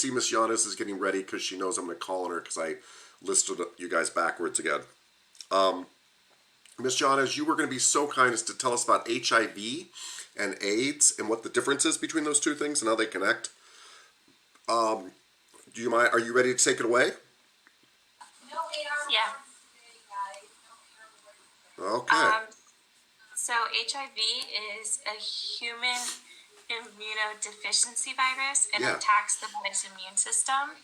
see Miss Giannis is getting ready because she knows I'm going to call on her because I listed you guys backwards again. Miss Giannis, you were going to be so kind as to tell us about HIV and AIDS and what the difference is between those two things and how they connect. Do you mind? Are you ready to take it away? Yeah. Okay. So HIV is a human immunodeficiency virus and Yeah. attacks the body's immune system.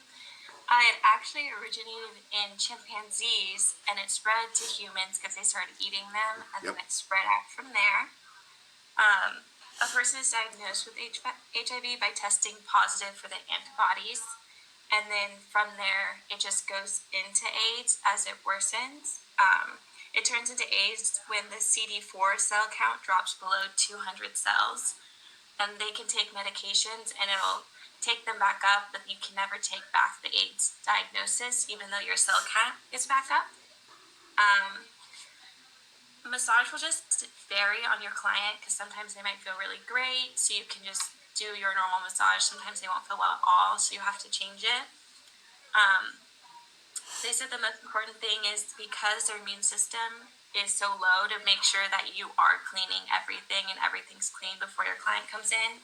It actually originated in chimpanzees and it spread to humans because they started eating them, and Yep. then it spread out from there. A person is diagnosed with HIV by testing positive for the antibodies, and then from there it just goes into AIDS as it worsens. It turns into AIDS when the CD4 cell count drops below 200 cells, and they can take medications and it'll take them back up, but you can never take back the AIDS diagnosis, even though your cell count is back up. Massage will just vary on your client because sometimes they might feel really great, so you can just do your normal massage. Sometimes they won't feel well at all, so you have to change it. They said the most important thing is because their immune system is so low, to make sure that you are cleaning everything and everything's clean before your client comes in.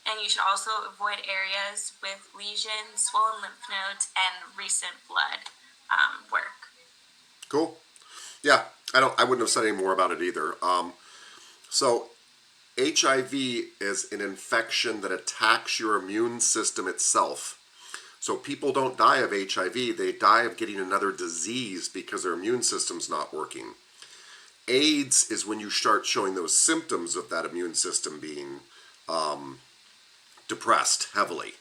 And you should also avoid areas with lesions, swollen lymph nodes, and recent blood work. Cool. Yeah. I wouldn't have said any more about it either. So HIV is an infection that attacks your immune system itself. So people don't die of HIV, they die of getting another disease because their immune system's not working. AIDS is when you start showing those symptoms of that immune system being depressed heavily.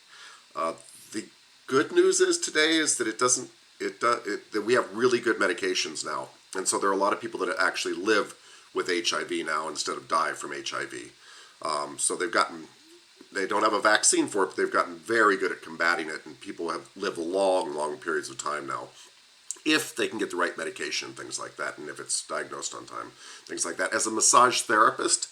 The good news is today is that that we have really good medications now, and so there are a lot of people that actually live with HIV now instead of die from HIV. So they don't have a vaccine for it, but they've gotten very good at combating it, and people have lived long periods of time now if they can get the right medication and things like that, and if it's diagnosed on time, things like that. As a massage therapist,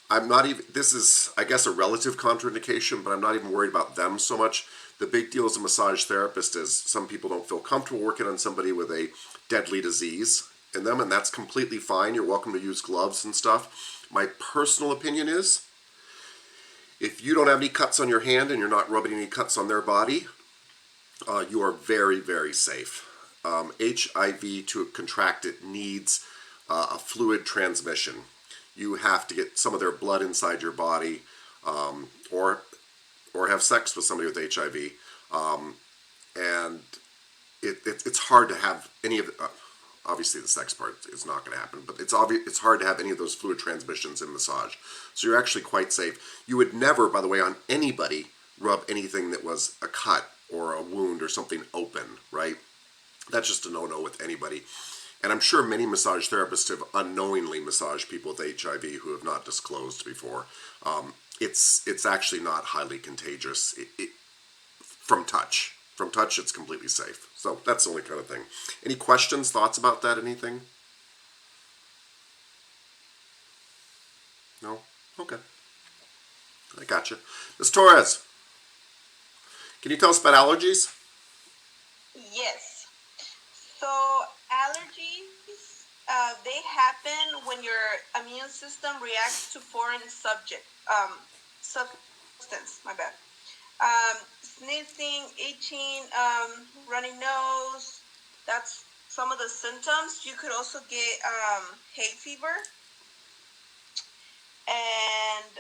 I'm not even, this is, I guess, a relative contraindication, but I'm not even worried about them so much. The big deal as a massage therapist is some people don't feel comfortable working on somebody with a deadly disease in them, and that's completely fine. You're welcome to use gloves and stuff. My personal opinion is, if you don't have any cuts on your hand and you're not rubbing any cuts on their body, you are very safe. HIV, to contract it, needs a fluid transmission. You have to get some of their blood inside your body, or have sex with somebody with HIV, and it's hard to have any of the, obviously the sex part is not going to happen, but it's hard to have any of those fluid transmissions in massage. So you're actually quite safe. You would never, by the way, on anybody rub anything that was a cut or a wound or something open, right? That's just a no-no with anybody. And I'm sure many massage therapists have unknowingly massaged people with HIV who have not disclosed before. It's actually not highly contagious from touch. From touch, it's completely safe. So that's the only kind of thing. Any questions, thoughts about that, anything? No? Okay. I gotcha. Ms. Torres, can you tell us about allergies? Yes. So allergies, they happen when your immune system reacts to foreign substance. My bad. Sneezing, itching, runny nose. That's some of the symptoms. You could also get hay fever, and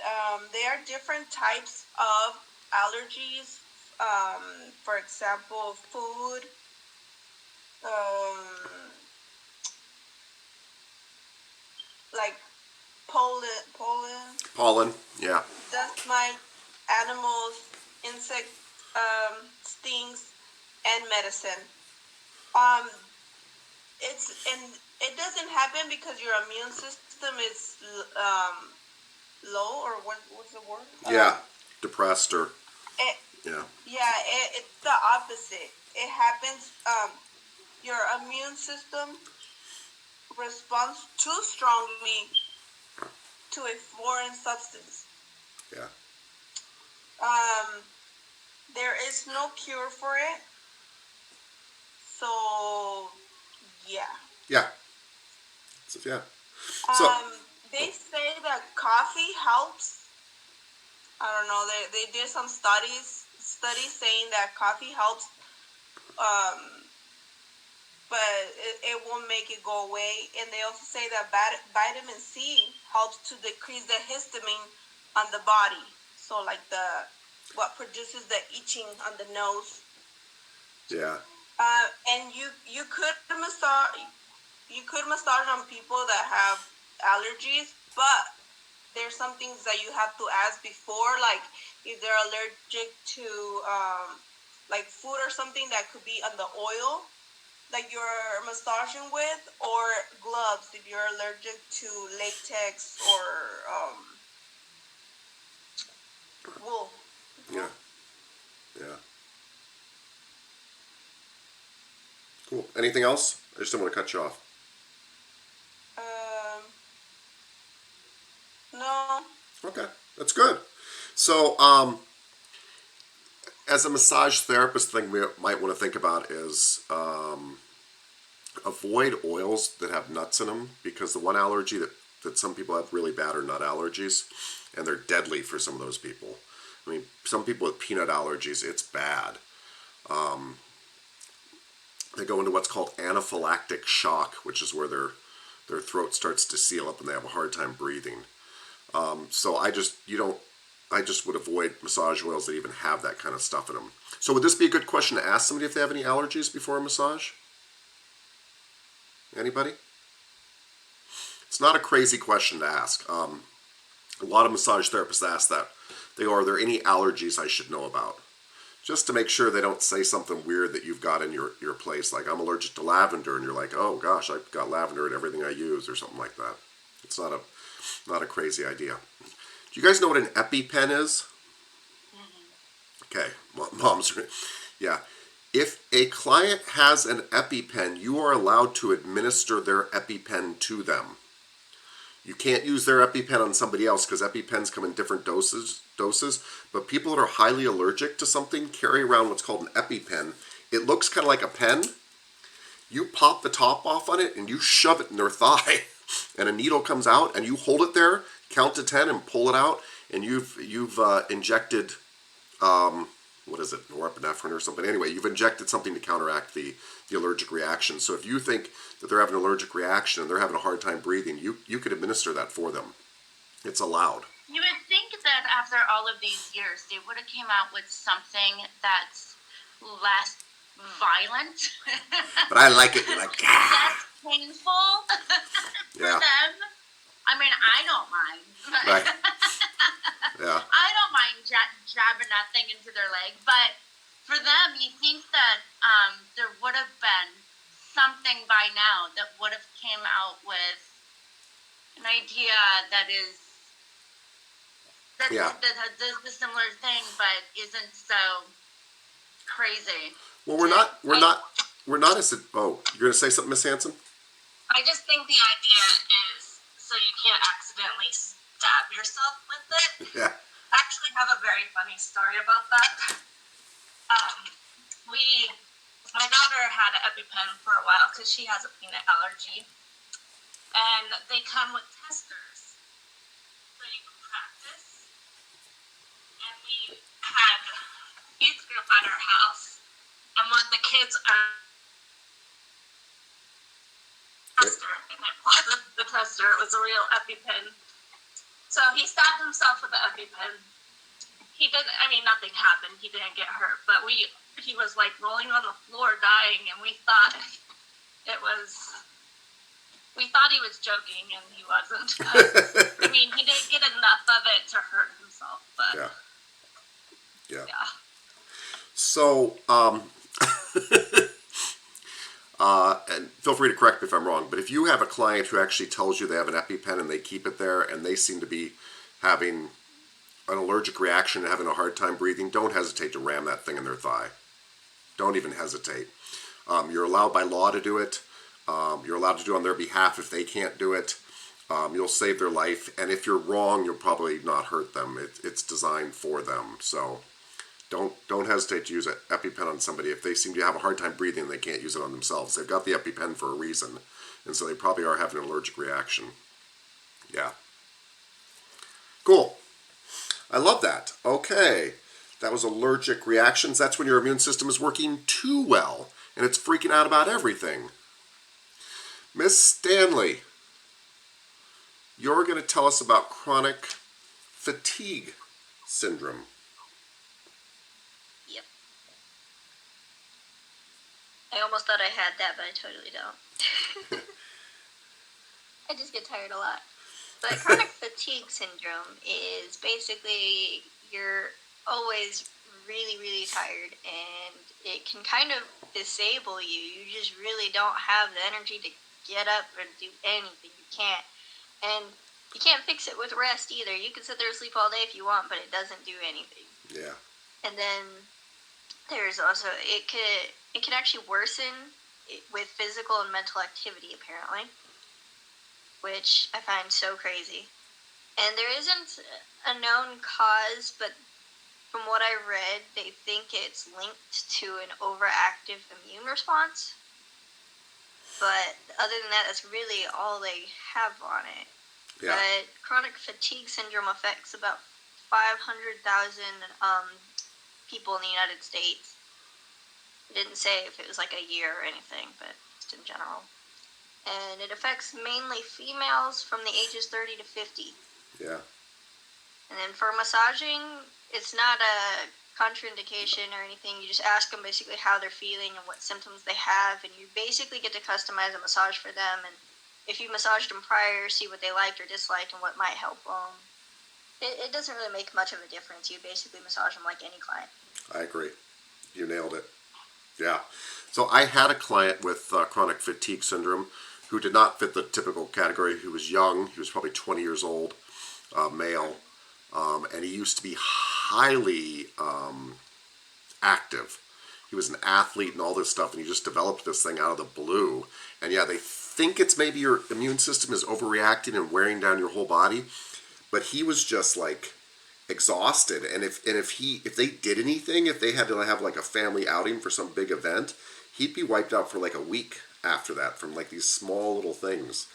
there are different types of allergies. For example, food, um, like Pollen, yeah. dust mite, animals, insect stings, and medicine. Um, it doesn't happen because your immune system is low, or what's the word? Yeah, depressed or, It, yeah. yeah, it's the opposite. It happens. Your immune system responds too strongly to a foreign substance. Yeah. Um, There is no cure for it. So, yeah. Yeah. So, yeah. So, Um, they say that coffee helps. I don't know. They did some studies saying that coffee helps. Um, but it won't make it go away. And they also say that vitamin C helps to decrease the histamine on the body. So like what produces the itching on the nose. yeah. And you could massage on people that have allergies, but there's some things that you have to ask before, like if they're allergic to like food or something that could be on the oil like you're massaging with, or gloves if you're allergic to latex or wool. Yeah. Yeah. Cool. Anything else? I just don't want to cut you off. Um, no. Okay. That's good. So, as a massage therapist, thing we might want to think about is avoid oils that have nuts in them, because the one allergy that some people have really bad are nut allergies, and they're deadly for some of those people. I mean, some people with peanut allergies, it's bad. They go into what's called anaphylactic shock, which is where their throat starts to seal up and they have a hard time breathing. So I just would avoid massage oils that even have that kind of stuff in them. So would this be a good question to ask somebody if they have any allergies before a massage? Anybody? It's not a crazy question to ask. A lot of massage therapists ask that. They go, are there any allergies I should know about? Just to make sure they don't say something weird that you've got in your place, like I'm allergic to lavender, and you're like, oh gosh, I've got lavender in everything I use, or something like that. It's not a crazy idea. Do you guys know what an EpiPen is? Okay, moms, yeah. If a client has an EpiPen, you are allowed to administer their EpiPen to them. You can't use their EpiPen on somebody else because EpiPens come in different doses. But people that are highly allergic to something carry around what's called an EpiPen. It looks kind of like a pen. You pop the top off on it and you shove it in their thigh, and a needle comes out, and you hold it there, count to 10, and pull it out, and you've injected what is it, norepinephrine or something. Anyway, you've injected something to counteract the allergic reaction. So if you think that they're having an allergic reaction and they're having a hard time breathing, you could administer that for them. It's allowed. You would think that after all of these years, they would have came out with something that's less violent. But I like it. You're like, less painful for yeah. them. I mean, I don't mind. Right. Yeah. I don't mind jabbing that thing into their leg, but for them, you think that there would have been something by now that would have came out with an idea that is that does the similar thing, but isn't so crazy. Well, we're not as oh, you're gonna say something, Miss Hanson? I just think the idea is so you can't accidentally stab yourself with it. Yeah. I actually have a very funny story about that. My daughter had an EpiPen for a while because she has a peanut allergy, and they come with testers, so you can practice. And we had youth group at our house, and one of the kids tester, and it wasn't the tester; it was a real EpiPen. So he stabbed himself with the EpiPen. He didn't. I mean, nothing happened. He didn't get hurt, but he was like rolling on the floor, dying, and we thought he was joking, and he wasn't. I mean, he didn't get enough of it to hurt himself, but yeah. yeah. So, and feel free to correct me if I'm wrong, but if you have a client who actually tells you they have an EpiPen and they keep it there and they seem to be having an allergic reaction and having a hard time breathing, don't hesitate to ram that thing in their thigh. Don't even hesitate. You're allowed by law to do it. You're allowed to do it on their behalf if they can't do it. You'll save their life, and if you're wrong, you'll probably not hurt them. It's designed for them, so don't hesitate to use an EpiPen on somebody if they seem to have a hard time breathing and they can't use it on themselves. They've got the EpiPen for a reason, and so they probably are having an allergic reaction. Yeah. Cool. I love that. Okay. That was allergic reactions. That's when your immune system is working too well and it's freaking out about everything. Miss Stanley, you're going to tell us about chronic fatigue syndrome. Yep. I almost thought I had that, but I totally don't. I just get tired a lot. But chronic fatigue syndrome is basically you're always really, really tired, and it can kind of disable you. You just really don't have the energy to get up and do anything. You can't. And you can't fix it with rest either. You can sit there and sleep all day if you want, but it doesn't do anything. Yeah. And then there's also, it can actually worsen with physical and mental activity, apparently, which I find so crazy. And there isn't a known cause, but from what I read, they think it's linked to an overactive immune response. But other than that, that's really all they have on it. Yeah. But chronic fatigue syndrome affects about 500,000 people in the United States. It didn't say if it was like a year or anything, but just in general. And it affects mainly females from the ages 30 to 50. Yeah. And then for massaging, it's not a contraindication or anything. You just ask them basically how they're feeling and what symptoms they have, and you basically get to customize a massage for them. And if you massaged them prior, see what they liked or disliked and what might help them. It doesn't really make much of a difference. You basically massage them like any client. I agree. You nailed it. Yeah. So I had a client with chronic fatigue syndrome who did not fit the typical category. He was young. He was probably 20 years old, male, and he used to be highly active. He was an athlete and all this stuff, and he just developed this thing out of the blue. And yeah, they think it's maybe your immune system is overreacting and wearing down your whole body, but he was just like exhausted. And if they did anything, if they had to have like a family outing for some big event, he'd be wiped out for like a week after that from like these small little things.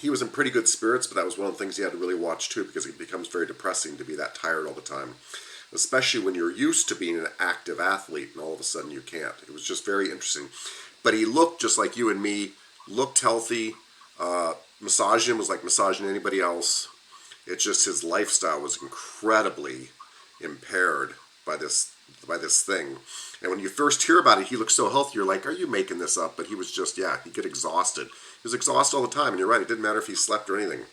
He was in pretty good spirits, but that was one of the things he had to really watch too, because it becomes very depressing to be that tired all the time, especially when you're used to being an active athlete and all of a sudden you can't. It was just very interesting. But he looked just like you and me, looked healthy. Massaging was like massaging anybody else. It's just his lifestyle was incredibly impaired by this thing. And when you first hear about it, he looked so healthy. You're like, are you making this up? But he was just, yeah, he'd get exhausted. He was exhausted all the time. And you're right, it didn't matter if he slept or anything.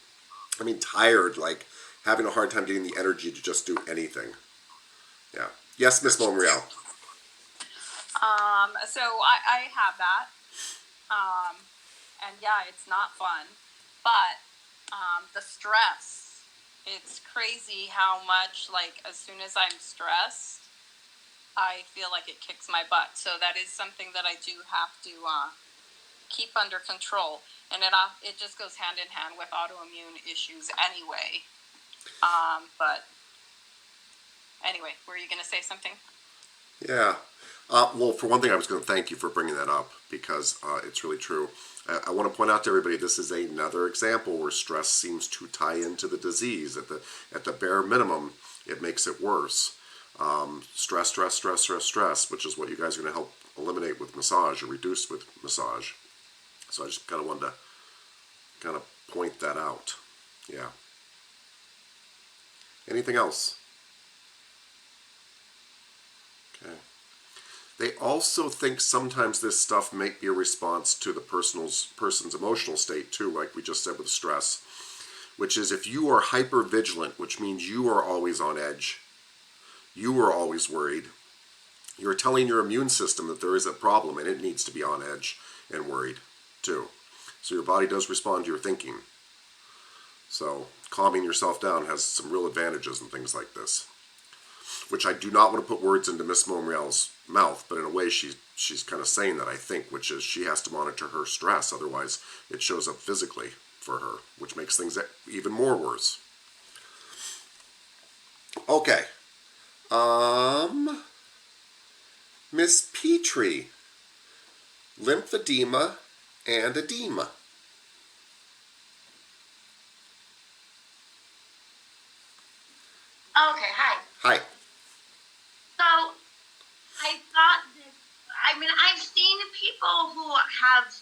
I mean, tired, like having a hard time getting the energy to just do anything. Yeah. Yes, Miss Monreal. So I have that. And yeah, it's not fun. But the stress, it's crazy how much, like, as soon as I'm stressed, I feel like it kicks my butt. So that is something that I do have to keep under control. And it just goes hand in hand with autoimmune issues anyway. But anyway, were you going to say something? Yeah. Well, for one thing, I was going to thank you for bringing that up, because it's really true. I want to point out to everybody, this is another example where stress seems to tie into the disease. At the bare minimum, it makes it worse. Stress, which is what you guys are going to help eliminate with massage or reduce with massage. So I just kind of wanted to point that out. Yeah. Anything else? Okay. They also think sometimes this stuff might be a response to the person's emotional state too, like we just said with stress, which is if you are hyper vigilant, which means you are always on edge, you are always worried, you're telling your immune system that there is a problem and it needs to be on edge and worried too. So your body does respond to your thinking. So calming yourself down has some real advantages and things like this, which I do not want to put words into Miss Monreal's mouth, but in a way she's kind of saying that, I think, which is she has to monitor her stress, otherwise it shows up physically for her, which makes things even more worse. Okay. Miss Petrie, lymphedema and edema. Okay, hi. Hi. So I thought that, I mean, I've seen people who have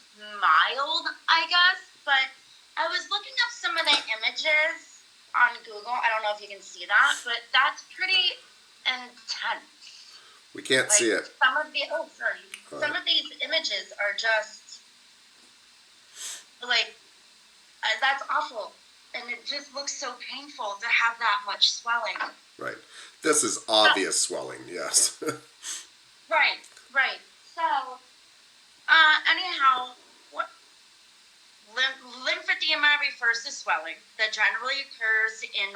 mild, I guess, but I was looking up some of the images on Google. I don't know if you can see that, but that's pretty intense. We can't see it. Some of these images are just like, that's awful. And it just looks so painful to have that much swelling. Right. This is obvious swelling, yes. Right, right. So, anyhow, what lymphedema refers to swelling that generally occurs in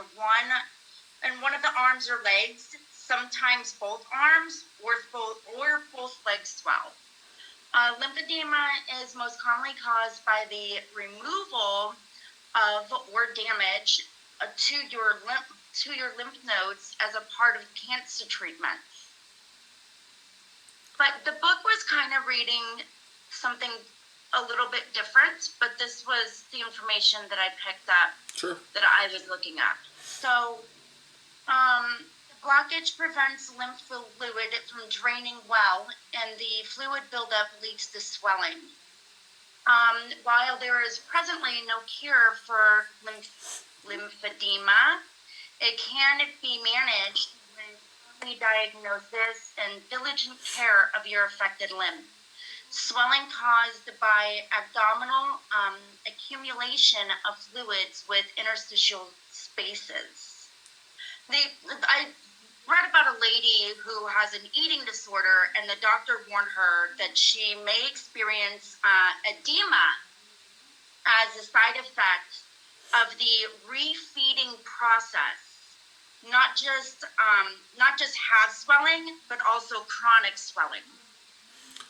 one of the arms or legs, sometimes both arms or both legs swell. Lymphedema is most commonly caused by the removal of or damage to your lymph nodes as a part of cancer treatment. But the book was kind of reading something a little bit different, but this was the information that I picked up. Sure. That I was looking at. So, blockage prevents lymph fluid from draining well, and the fluid buildup leads to swelling. While there is presently no cure for lymphedema, it can be managed with early diagnosis and diligent care of your affected limb. Swelling caused by abdominal accumulation of fluids with interstitial spaces. I read about a lady who has an eating disorder, and the doctor warned her that she may experience edema as a side effect of the refeeding process. Not just have swelling, but also chronic swelling.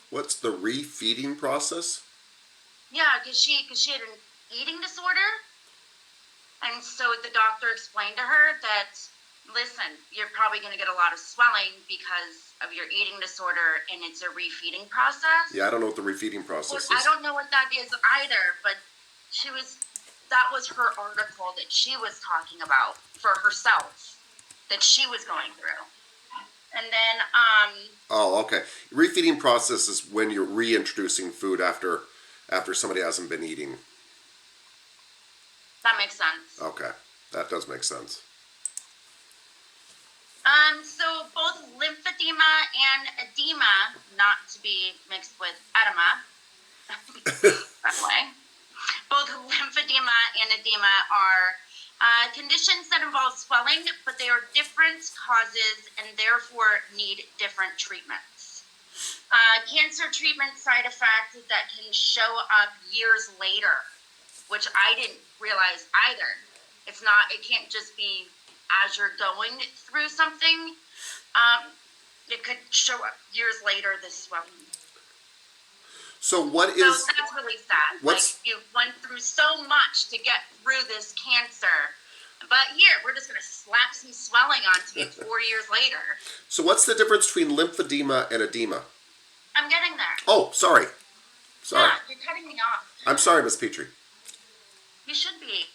What's the refeeding process? Yeah, because she had an eating disorder, and so the doctor explained to her that, listen, you're probably going to get a lot of swelling because of your eating disorder, and it's a refeeding process. Yeah, I don't know what the refeeding process is. I don't know what that is either, but that was her article that she was talking about for herself, that she was going through. And then, Oh, okay. Refeeding process is when you're reintroducing food after somebody hasn't been eating. That makes sense. Okay, that does make sense. So both lymphedema and edema, not to be mixed with edema, by the way, both lymphedema and edema are conditions that involve swelling, but they are different causes and therefore need different treatments. Cancer treatment side effects that can show up years later, which I didn't realize either. It can't just be as you're going through something. It could show up years later, this swelling. So that's really sad. Like, you went through so much to get through this cancer, but here, we're just going to slap some swelling onto you 4 years later. So what's the difference between lymphedema and edema? I'm getting there. Oh, sorry. Yeah, you're cutting me off. I'm sorry, Miss Petrie. You should be.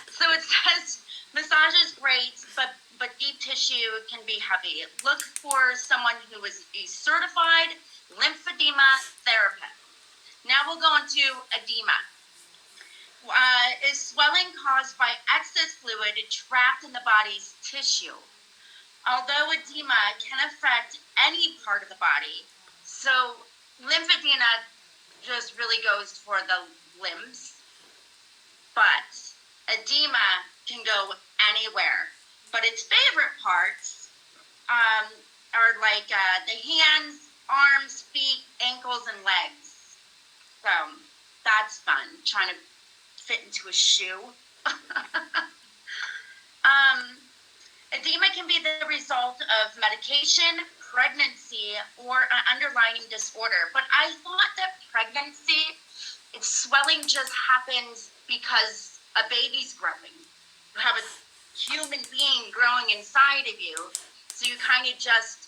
So it says, massage is great, but deep tissue can be heavy. Look for someone who is a certified lymphedema therapist. Now we'll go on to edema. Is swelling caused by excess fluid trapped in the body's tissue. Although edema can affect any part of the body, so lymphedema just really goes for the limbs, but edema can go anywhere. But its favorite parts are like the hands, arms, feet, ankles, and legs. So that's fun, trying to fit into a shoe. Edema can be the result of medication, pregnancy, or an underlying disorder. But I thought that pregnancy, swelling just happens because a baby's growing. You have a human being growing inside of you. So So you kind of just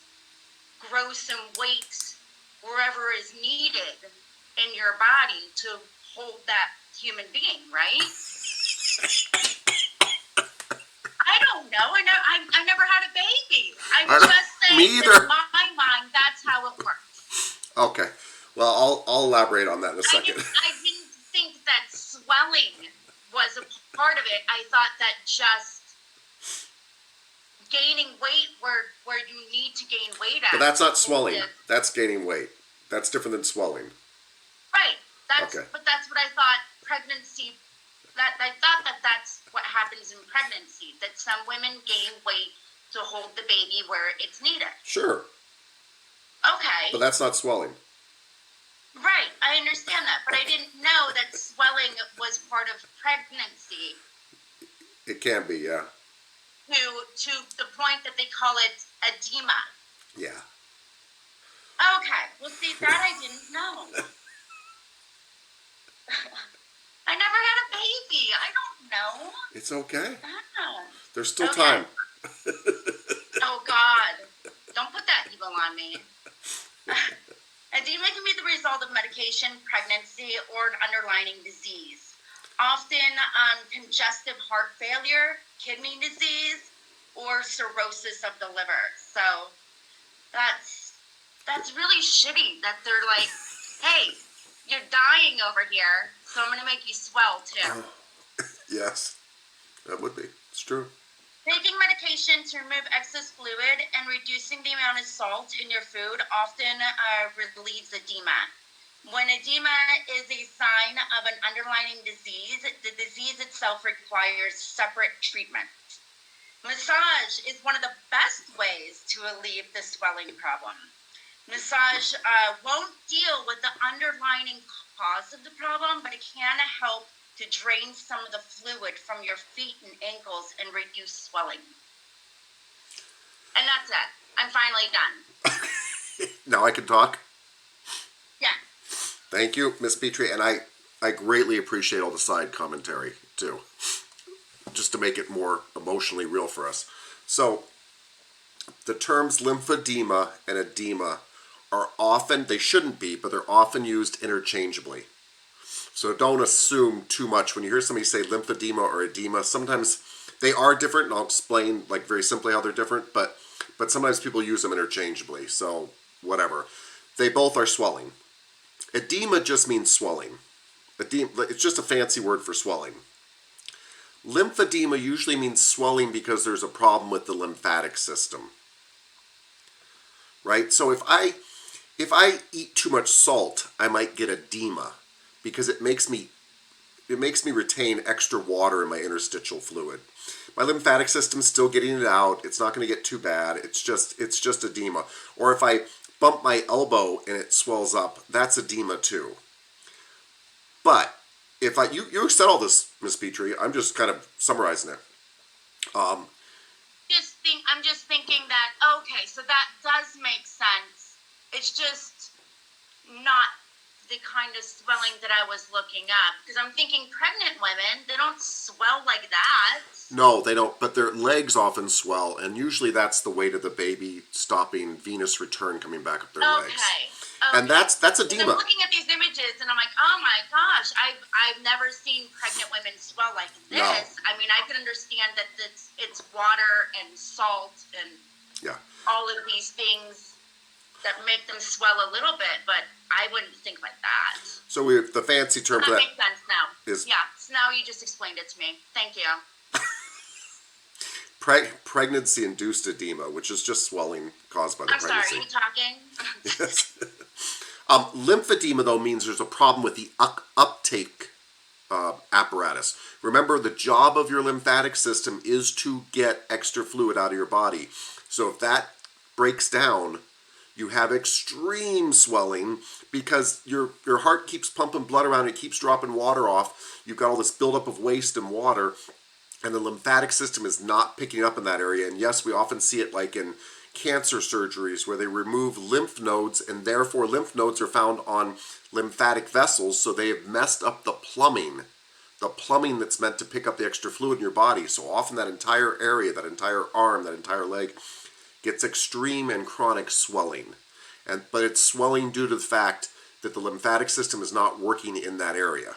grow some weight wherever is needed in your body to hold that human being, right? I don't know. I never had a baby. I'm just saying, me either. in my mind, that's how it works. Okay. Well, I'll elaborate on that in a second. I didn't think that swelling was a part of it. I thought that just gaining weight where you need to gain weight at. But that's not swelling. That's gaining weight. That's different than swelling. Right. Okay. But that's what I thought pregnancy. I thought that that's what happens in pregnancy. That some women gain weight to hold the baby where it's needed. Sure. Okay. But that's not swelling. Right. I understand that, but I didn't know that swelling was part of pregnancy. It can be, yeah. To the point that they call it edema. Yeah. Okay. Well, see, that I didn't know. I never had a baby. I don't know. It's okay. Oh. There's still Okay. time. Oh, God. Don't put that evil on me. Edema can be the result of medication, pregnancy, or an underlying disease. Often congestive heart failure, kidney disease, or cirrhosis of the liver. So that's really shitty that they're like, hey, you're dying over here, so I'm going to make you swell too. Yes. That would be. It's true. Taking medication to remove excess fluid and reducing the amount of salt in your food often relieves edema. When edema is a sign of an underlying disease, the disease itself requires separate treatment. Massage is one of the best ways to alleviate the swelling problem. Massage won't deal with the underlying cause of the problem, but it can help to drain some of the fluid from your feet and ankles and reduce swelling. And that's it. I'm finally done. Now I can talk? Yeah. Thank you, Miss Petrie, and I greatly appreciate all the side commentary, too, just to make it more emotionally real for us. So, the terms lymphedema and edema are often, they shouldn't be, but they're often used interchangeably. So don't assume too much when you hear somebody say lymphedema or edema. Sometimes they are different, and I'll explain like very simply how they're different, but sometimes people use them interchangeably, so whatever. They both are swelling. Edema just means swelling. Edema, it's just a fancy word for swelling. Lymphedema usually means swelling because there's a problem with the lymphatic system. Right? So if I eat too much salt, I might get edema because it makes me retain extra water in my interstitial fluid. My lymphatic system's still getting it out. It's not going to get too bad. It's just edema. Or if I bump my elbow and it swells up, that's edema too. But if you said all this, Miss Petrie, I'm just kind of summarizing it. I'm just thinking that, okay, so that does make sense. It's just not the kind of swelling that I was looking up. Because I'm thinking pregnant women, they don't swell like that. No, they don't, but their legs often swell, and usually that's the weight of the baby stopping venous return coming back up their legs. Okay. And that's edema. I'm looking at these images and I'm like, oh my gosh, I've never seen pregnant women swell like this. No. I mean, I can understand that it's water and salt and all of these things that make them swell a little bit, but I wouldn't think like that. So the fancy term for that makes sense now. is so now you just explained it to me. Thank you. pregnancy-induced edema, which is just swelling caused by the pregnancy. I'm sorry, are you talking? Yes. Lymphedema, though, means there's a problem with the uptake apparatus. Remember, the job of your lymphatic system is to get extra fluid out of your body. So if that breaks down, you have extreme swelling because your heart keeps pumping blood around, it keeps dropping water off. You've got all this buildup of waste and water, and the lymphatic system is not picking up in that area. And yes, we often see it like in cancer surgeries where they remove lymph nodes, and therefore lymph nodes are found on lymphatic vessels, so they have messed up the plumbing that's meant to pick up the extra fluid in your body. So often that entire area, that entire arm, that entire leg gets extreme and chronic swelling. But it's swelling due to the fact that the lymphatic system is not working in that area.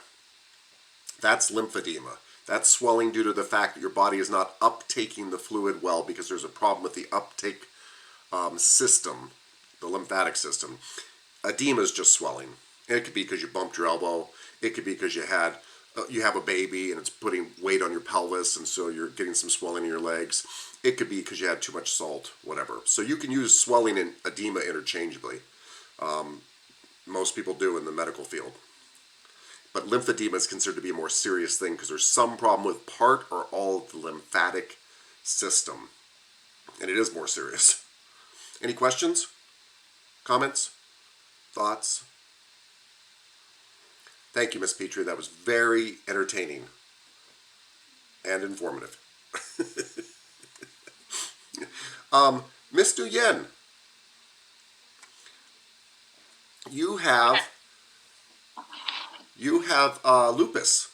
That's lymphedema. That's swelling due to the fact that your body is not uptaking the fluid well because there's a problem with the uptake system, the lymphatic system. Edema is just swelling. It could be because you bumped your elbow. It could be because you have a baby and it's putting weight on your pelvis, and so you're getting some swelling in your legs. It could be because you had too much salt, whatever. So you can use swelling and edema interchangeably. Most people do in the medical field. But lymphedema is considered to be a more serious thing because there's some problem with part or all of the lymphatic system. And it is more serious. Any questions? Comments? Thoughts? Thank you, Miss Petrie. That was very entertaining and informative. Miss Nguyen, you have lupus.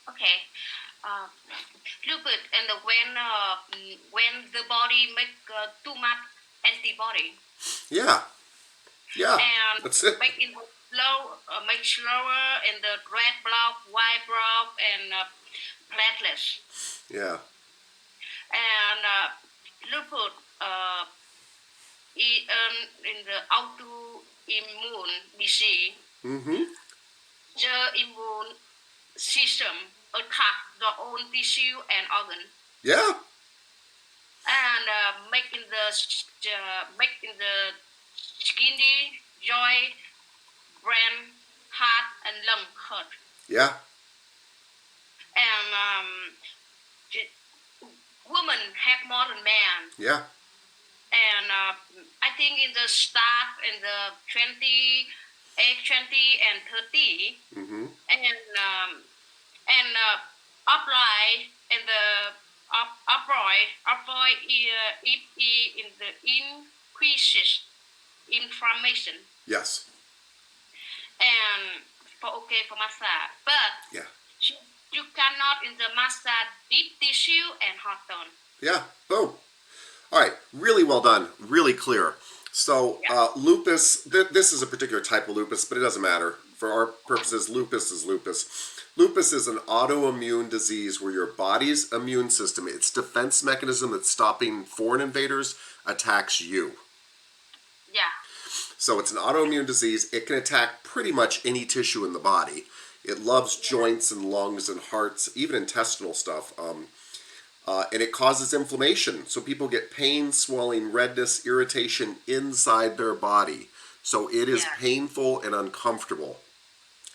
Okay. Lupus, and when the body make too much antibody. Yeah. And That's it. make it make slower in the red blood, white blood, and platelets. Yeah. And lupus in the autoimmune disease, the immune system attack the own tissue and organ, Yeah. and making the kidney, joint, brain, heart, and lung hurt. Yeah. And women have more than men. Yeah. And I think in the start in the 20 and 30, and apply in the avoid if in the increases inflammation, Yes. and for massage, but Yeah. you cannot in the massage deep tissue and hot tone. Yeah. Boom. All right. Really well done. Really clear. So lupus, this is a particular type of lupus, but it doesn't matter. For our purposes, lupus is lupus. Lupus is an autoimmune disease where your body's immune system, its defense mechanism that's stopping foreign invaders, attacks you. Yeah. So it's an autoimmune disease. It can attack pretty much any tissue in the body. It loves joints and lungs and hearts, even intestinal stuff. And it causes inflammation. So people get pain, swelling, redness, irritation inside their body. So it is painful and uncomfortable.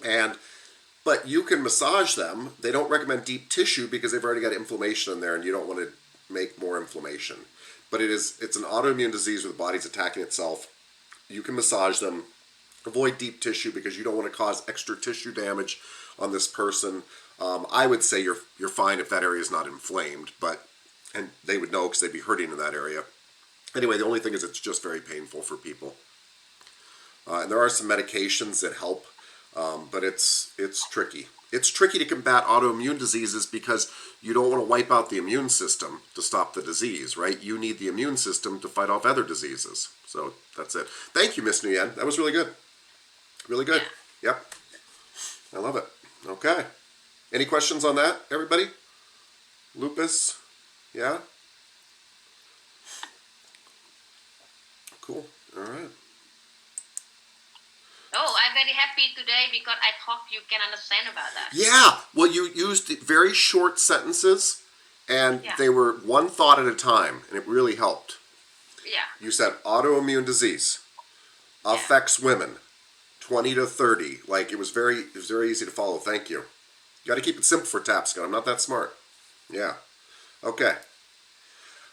But you can massage them. They don't recommend deep tissue because they've already got inflammation in there and you don't want to make more inflammation. But it's an autoimmune disease where the body's attacking itself. You can massage them. Avoid deep tissue because you don't want to cause extra tissue damage on this person. I would say you're fine if that area is not inflamed, and they would know because they'd be hurting in that area. Anyway, the only thing is it's just very painful for people. And there are some medications that help, but it's tricky. It's tricky to combat autoimmune diseases because you don't want to wipe out the immune system to stop the disease, right? You need the immune system to fight off other diseases. So that's it. Thank you, Miss Nguyen. That was really good. Really good. Yep. I love it. Okay. Any questions on that, everybody? Lupus? Yeah? Cool. All right. Oh, I'm very happy today because I hope you can understand about that. Yeah. Well, you used very short sentences, and they were one thought at a time, and it really helped. Yeah. You said autoimmune disease affects women 20 to 30. Like it was very easy to follow. Thank you. You got to keep it simple for Tapscott. I'm not that smart. Yeah. Okay.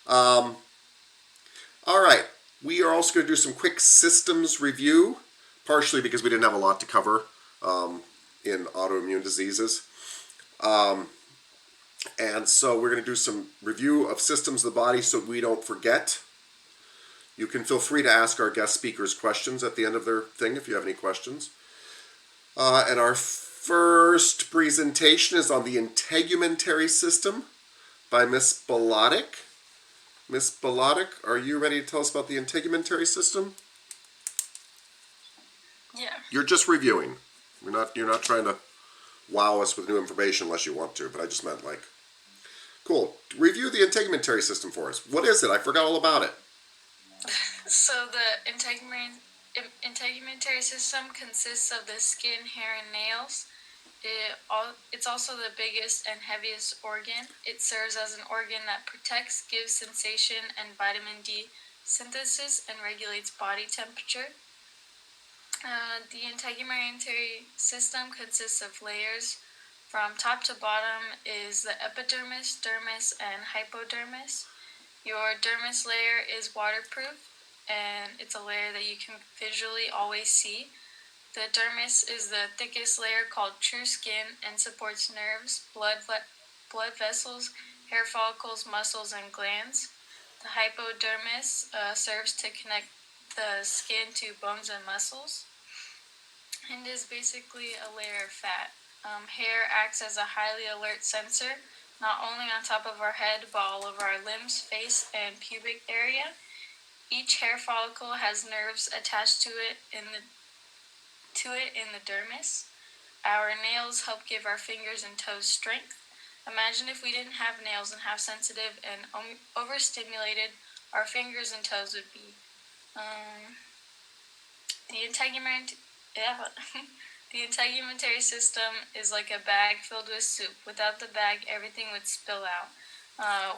All right. We are also going to do some quick systems review, partially because we didn't have a lot to cover in autoimmune diseases. And so we're going to do some review of systems of the body so we don't forget. You can feel free to ask our guest speakers questions at the end of their thing if you have any questions. And our first presentation is on the integumentary system by Miss Lymphatic. Miss Bolotic, are you ready to tell us about the integumentary system? Yeah. You're just reviewing. You're not trying to wow us with new information unless you want to, but I just meant like, cool. Review the integumentary system for us. What is it? I forgot all about it. So the integumentary system consists of the skin, hair, and nails. It's also the biggest and heaviest organ. It serves as an organ that protects, gives sensation and vitamin D synthesis, and regulates body temperature. The integumentary system consists of layers. From top to bottom is the epidermis, dermis, and hypodermis. Your dermis layer is waterproof, and it's a layer that you can visually always see. The dermis is the thickest layer called true skin and supports nerves, blood vessels, hair follicles, muscles, and glands. The hypodermis serves to connect the skin to bones and muscles, and is basically a layer of fat. Hair acts as a highly alert sensor, not only on top of our head, but all over our limbs, face, and pubic area. Each hair follicle has nerves attached to it in the dermis. Our nails help give our fingers and toes strength. Imagine if we didn't have nails and how sensitive and overstimulated our fingers and toes would be. The integumentary system is like a bag filled with soup. Without the bag, everything would spill out.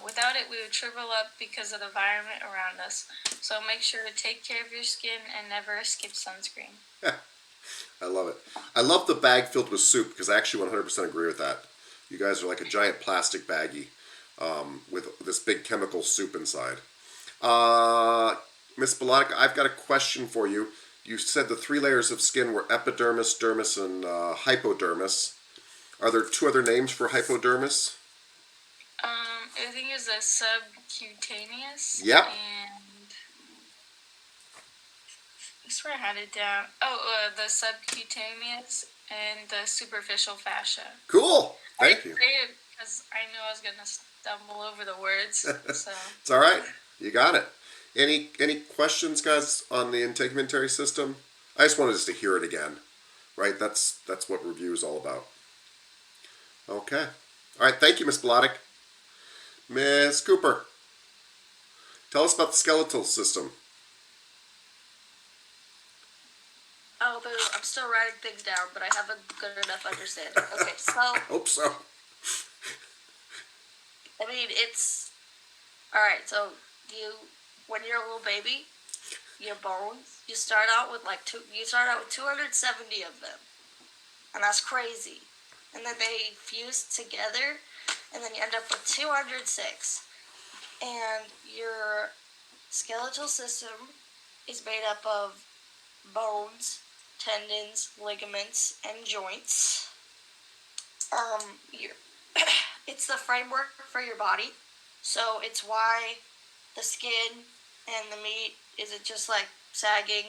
Without it, we would shrivel up because of the environment around us. So make sure to take care of your skin and never skip sunscreen. I love it. I love the bag filled with soup because I actually 100% agree with that. You guys are like a giant plastic baggie with this big chemical soup inside. Miss Bolotic, I've got a question for you. You said the 3 layers of skin were epidermis, dermis, and hypodermis. Are there 2 other names for hypodermis? I think it's a subcutaneous. Yep. And I swear I had it down. The subcutaneous and the superficial fascia. Cool. Thank you. I say it because I knew I was gonna stumble over the words. So It's all right. You got it. Any questions, guys, on the integumentary system? I just wanted us to hear it again, right? That's what review is all about. Okay. All right. Thank you, Miss Bolotic. Miss Cooper, tell us about the skeletal system. Oh, boo, I'm still writing things down, but I have a good enough understanding. Okay, so, Hope so. I mean, it's... Alright, so when you're a little baby, your bones, you start out with 270 of them. And that's crazy. And then they fuse together, and then you end up with 206. And your skeletal system is made up of bones, tendons, ligaments, and joints. It's the framework for your body, so it's why the skin and the meat isn't just like sagging.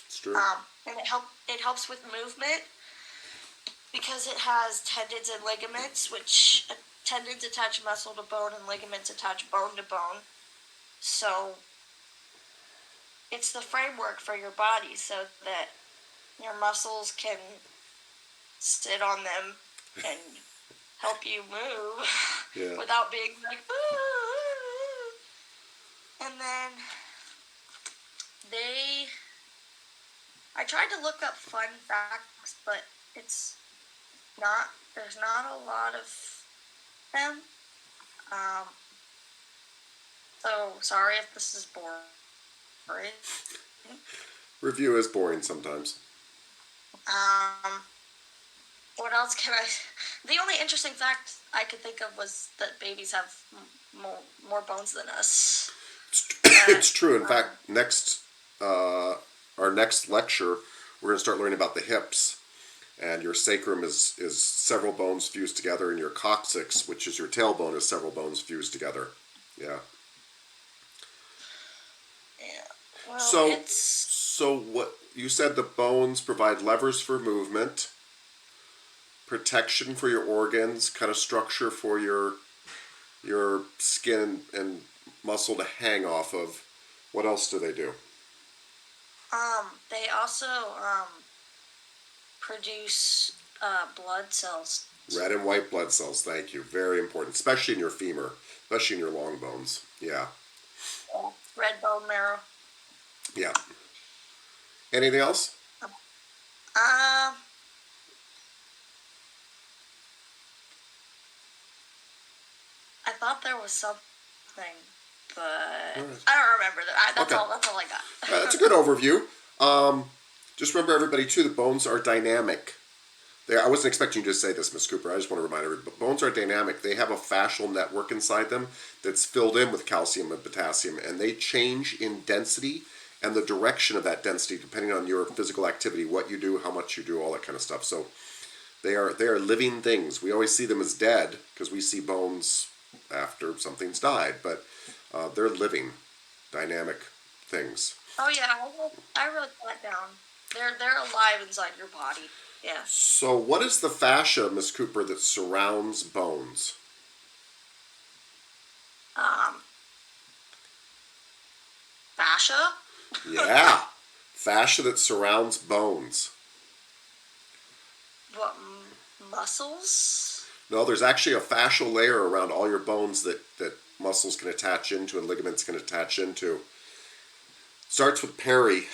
It's true. And it helps with movement because it has tendons and ligaments, which tendons attach muscle to bone and ligaments attach bone to bone. So it's the framework for your body so that your muscles can sit on them and help you move without being like, and then I tried to look up fun facts, but there's not a lot of them. So sorry if this is boring. Review is boring sometimes. What else can I... The only interesting fact I could think of was that babies have more bones than us. It's true. In fact, our next lecture, we're going to start learning about the hips. And your sacrum is several bones fused together, and your coccyx, which is your tailbone, is several bones fused together. Yeah. Yeah. Well, So what you said, the bones provide levers for movement, protection for your organs, kind of structure for your skin and muscle to hang off of. What else do they do? They also produce blood cells. Red and white blood cells, thank you. Very important, especially in your femur, especially in your long bones. Yeah. Red bone marrow. Yeah. Anything else? I thought there was something, but Right. I don't remember that. That's Okay. all. That's all I got. That's a good overview. Just remember, everybody, too, the bones are dynamic. I wasn't expecting you to say this, Miss Cooper. I just want to remind everybody, but bones are dynamic. They have a fascial network inside them that's filled in with calcium and potassium, and they change in density and the direction of that density depending on your physical activity, what you do, how much you do, all that kind of stuff. So they are living things. We always see them as dead because we see bones after something's died, but they're living, dynamic things. Oh yeah, I wrote that down. They're alive inside your body. Yeah. So what is the fascia, Miss Cooper, that surrounds bones? Fascia. Yeah, fascia that surrounds bones. What muscles? No, there's actually a fascial layer around all your bones that muscles can attach into and ligaments can attach into. Starts with peri.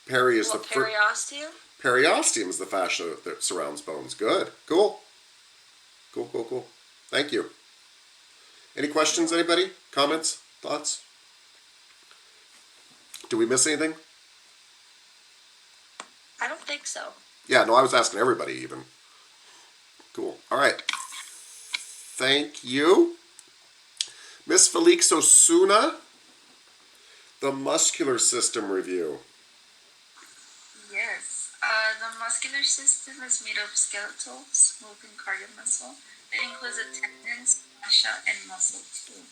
Peri is periosteum? Periosteum is the fascia that surrounds bones. Good. Cool. Cool. Thank you. Any questions, anybody? Comments? Thoughts? Do we miss anything? I don't think so. Yeah, no, I was asking everybody even. Cool. All right. Thank you. Miss Felix Osuna, the muscular system review. Yes. The muscular system is made of skeletal, smooth, and cardiac muscle. It includes the tendons, fascia, and muscle too.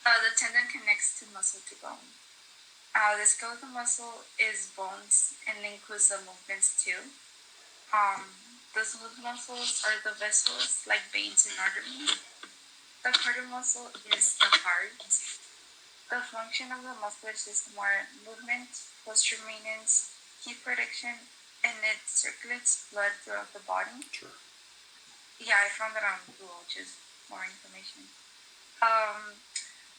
The tendon connects to muscle to bone. The skeletal muscle is bones and includes the movements too. The smooth muscles are the vessels like veins and arteries. The cardiac muscle is the heart. The function of the muscular system are movement, posture maintenance, heat protection, and it circulates blood throughout the body. Sure. Yeah, I found it on Google, which is more information.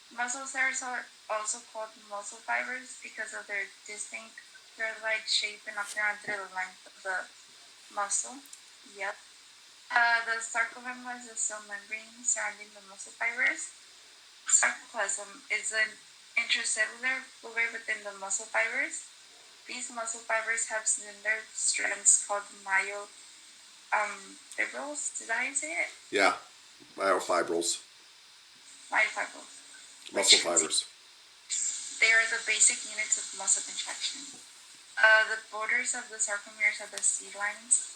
Muscle cells are also called muscle fibers because of their distinct thread-like shape and appearance through the length of the muscle. Yep. The sarcolemma is the cell membrane surrounding the muscle fibers. Sarcoplasm is an intracellular fluid within the muscle fibers. These muscle fibers have slender strands called myofibrils. Did I say it? Yeah, myofibrils. Myofibrils. Muscle fibers. They are the basic units of muscle contraction. The borders of the sarcomeres are the seed lines.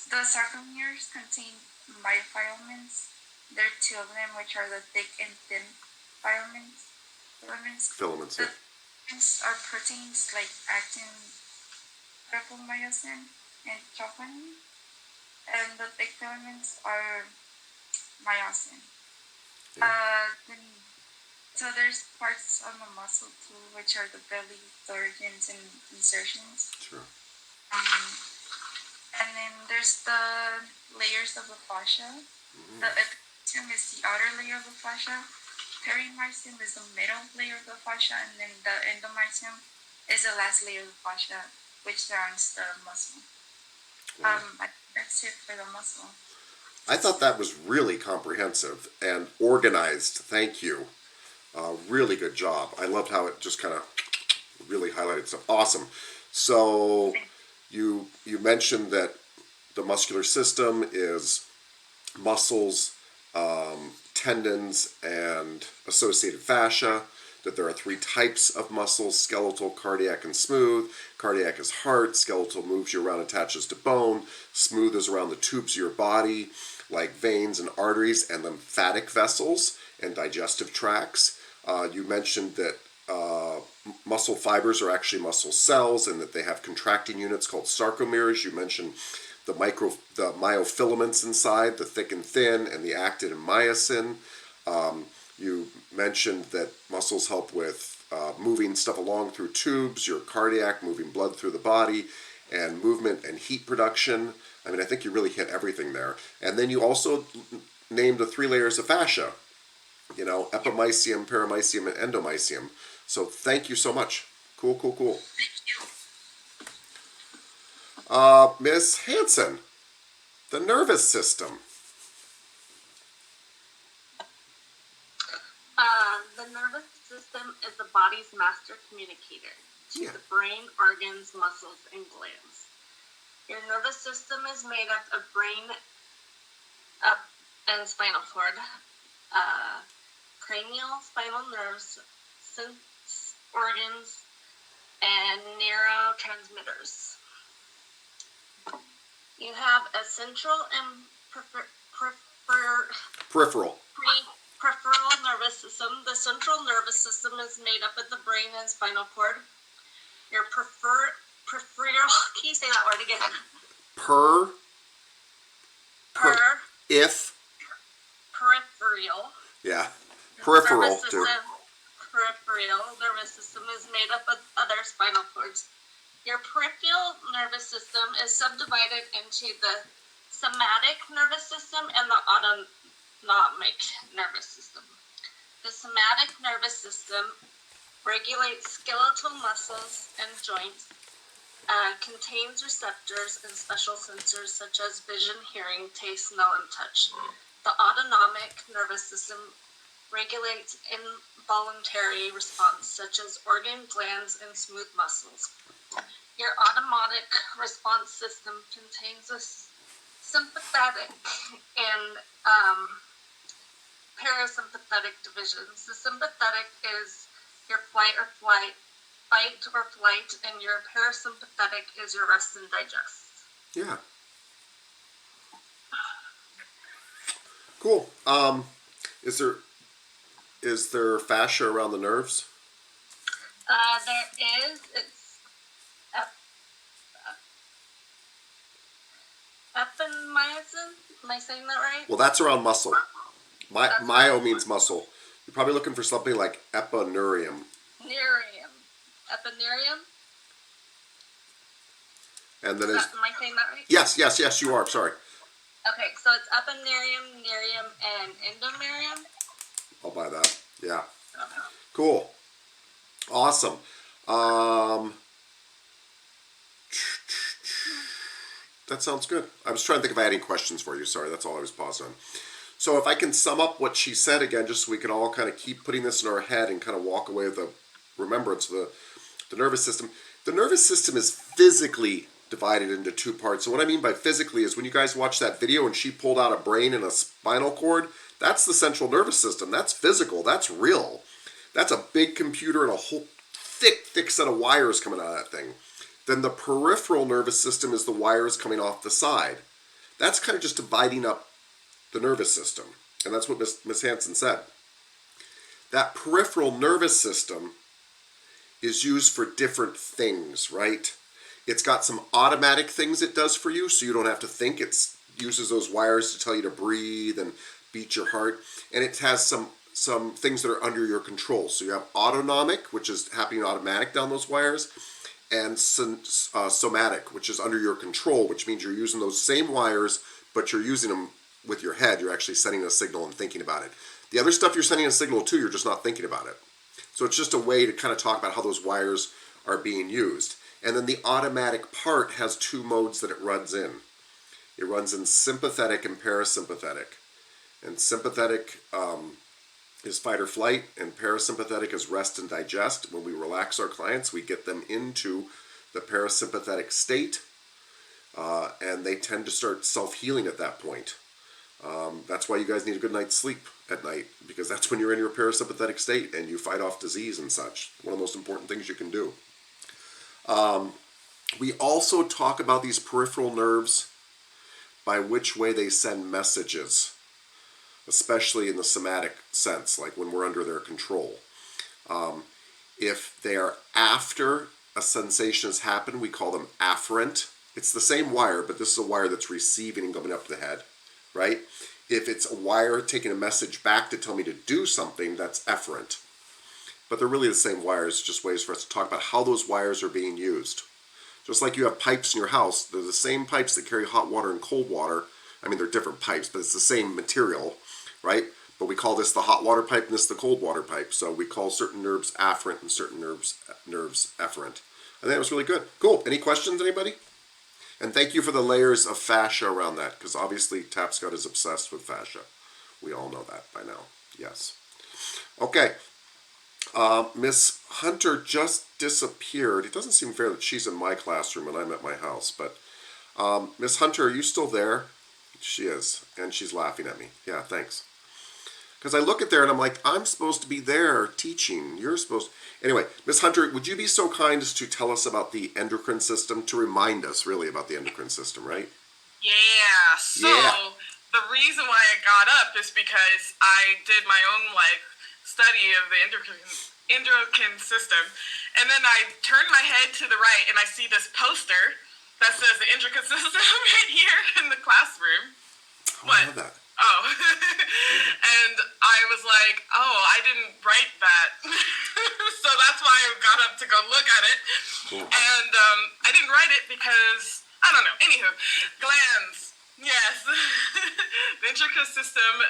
The sarcomeres contain myofilaments. There are two of them, which are the thick and thin filaments. Filaments, The yeah. filaments are proteins like actin, rapamycin, and troponin. And the thick filaments are myosin. So there's parts on the muscle too, which are the belly, the organs, and insertions. Sure. And then there's the layers of the fascia. The epithelium is the outer layer of the fascia. Perimysium is the middle layer of the fascia, and then the endomysium is the last layer of the fascia, which surrounds the muscle. Wow. That's it for the muscle. I thought that was really comprehensive and organized. Thank you. Really good job. I loved how it just kind of really highlighted stuff. Awesome. So you mentioned that the muscular system is muscles, tendons, and associated fascia, that there are three types of muscles: skeletal, cardiac, and smooth. Cardiac is heart, skeletal moves you around, attaches to bone, smooth is around the tubes of your body, like veins and arteries, and lymphatic vessels and digestive tracts. You mentioned that muscle fibers are actually muscle cells and that they have contracting units called sarcomeres. You mentioned the myofilaments inside, the thick and thin, and the actin and myosin. You mentioned that muscles help with moving stuff along through tubes, your cardiac, moving blood through the body, and movement and heat production. I mean, I think you really hit everything there. And then you also named the 3 layers of fascia, epimysium, perimysium, and endomysium. So thank you so much. Cool, cool, cool. Miss Hanson, the nervous system. The nervous system is the body's master communicator to the brain, organs, muscles, and glands. Your nervous system is made up of brain and spinal cord, cranial, spinal nerves, sense organs, and neurotransmitters. You have a central and peripheral nervous system. The central nervous system is made up of the brain and spinal cord. Your peripheral, can you say that word again? Peripheral. Yeah. Peripheral too. Peripheral nervous system is made up of other spinal cords. Your peripheral nervous system is subdivided into the somatic nervous system and the autonomic nervous system. The somatic nervous system regulates skeletal muscles and joints, contains receptors and special sensors such as vision, hearing, taste, smell, and touch. The autonomic nervous system regulates involuntary response such as organ, glands, and smooth muscles. Your autonomic response system contains a sympathetic and parasympathetic divisions. The sympathetic is your fight or flight, and your parasympathetic is your rest and digest. Yeah. Cool. Is there fascia around the nerves? There is. It's epimysium. Am I saying that right? Well, that's around muscle. Myo means muscle. You're probably looking for something like epineurium. Epineurium. And then am I saying that right? Yes, you are. Sorry. Okay, so it's epineurium, neurium, and endomerium. I'll buy that. Yeah. Okay. Cool. Awesome. That sounds good. I was trying to think if I had any questions for you. Sorry, that's all I was paused on. So if I can sum up what she said again, just so we can all kind of keep putting this in our head and kind of walk away with a remembrance of the nervous system. The nervous system is physically divided into 2 parts. So what I mean by physically is when you guys watch that video and she pulled out a brain and a spinal cord, that's the central nervous system. That's physical. That's real. That's a big computer and a whole thick set of wires coming out of that thing. Then the peripheral nervous system is the wires coming off the side. That's kind of just dividing up the nervous system. And that's what Miss Hanson said. That peripheral nervous system is used for different things, right? It's got some automatic things it does for you, so you don't have to think. It uses those wires to tell you to breathe and beat your heart. And it has some things that are under your control. So you have autonomic, which is happening automatic down those wires, and somatic, which is under your control, which means you're using those same wires, but you're using them with your head. You're actually sending a signal and thinking about it. The other stuff you're sending a signal to, you're just not thinking about it. So it's just a way to kind of talk about how those wires are being used. And then the automatic part has 2 modes that it runs in. It runs in sympathetic and parasympathetic. And sympathetic is fight or flight, and parasympathetic is rest and digest. When we relax our clients, we get them into the parasympathetic state, and they tend to start self-healing at that point. That's why you guys need a good night's sleep at night, because that's when you're in your parasympathetic state and you fight off disease and such. One of the most important things you can do. We also talk about these peripheral nerves by which way they send messages, especially in the somatic sense, like when we're under their control. If they are after a sensation has happened, we call them afferent it's the same wire, but this is a wire that's receiving and going up to the head, right? If it's a wire taking a message back to tell me to do something, that's efferent. But they're really the same wires, just ways for us to talk about how those wires are being used. Just like you have pipes in your house, they're the same pipes that carry hot water and cold water. I mean, they're different pipes, but it's the same material, right? But we call this the hot water pipe and this the cold water pipe. So we call certain nerves afferent and certain nerves efferent. I think that was really good. Cool. Any questions, anybody? And thank you for the layers of fascia around that, because obviously Tapscott is obsessed with fascia. We all know that by now. Yes. Okay. Miss Hunter just disappeared. It doesn't seem fair that she's in my classroom and I'm at my house, but Miss Hunter, are you still there? She is, and she's laughing at me. Yeah, thanks. Because I look at there and I'm like, I'm supposed to be there teaching. You're supposed. Anyway, Miss Hunter, would you be so kind as to tell us about the endocrine system, to remind us really about the endocrine system, right? Yeah. So the reason why I got up is because I did my own study of the endocrine system, and then I turned my head to the right and I see this poster that says the endocrine system right here in the classroom. Oh, I love that. Oh, and I was like, oh, I didn't write that. So that's why I got up to go look at it. Cool. And I didn't write it because, I don't know. Anywho, glands. Yes. The endocrine system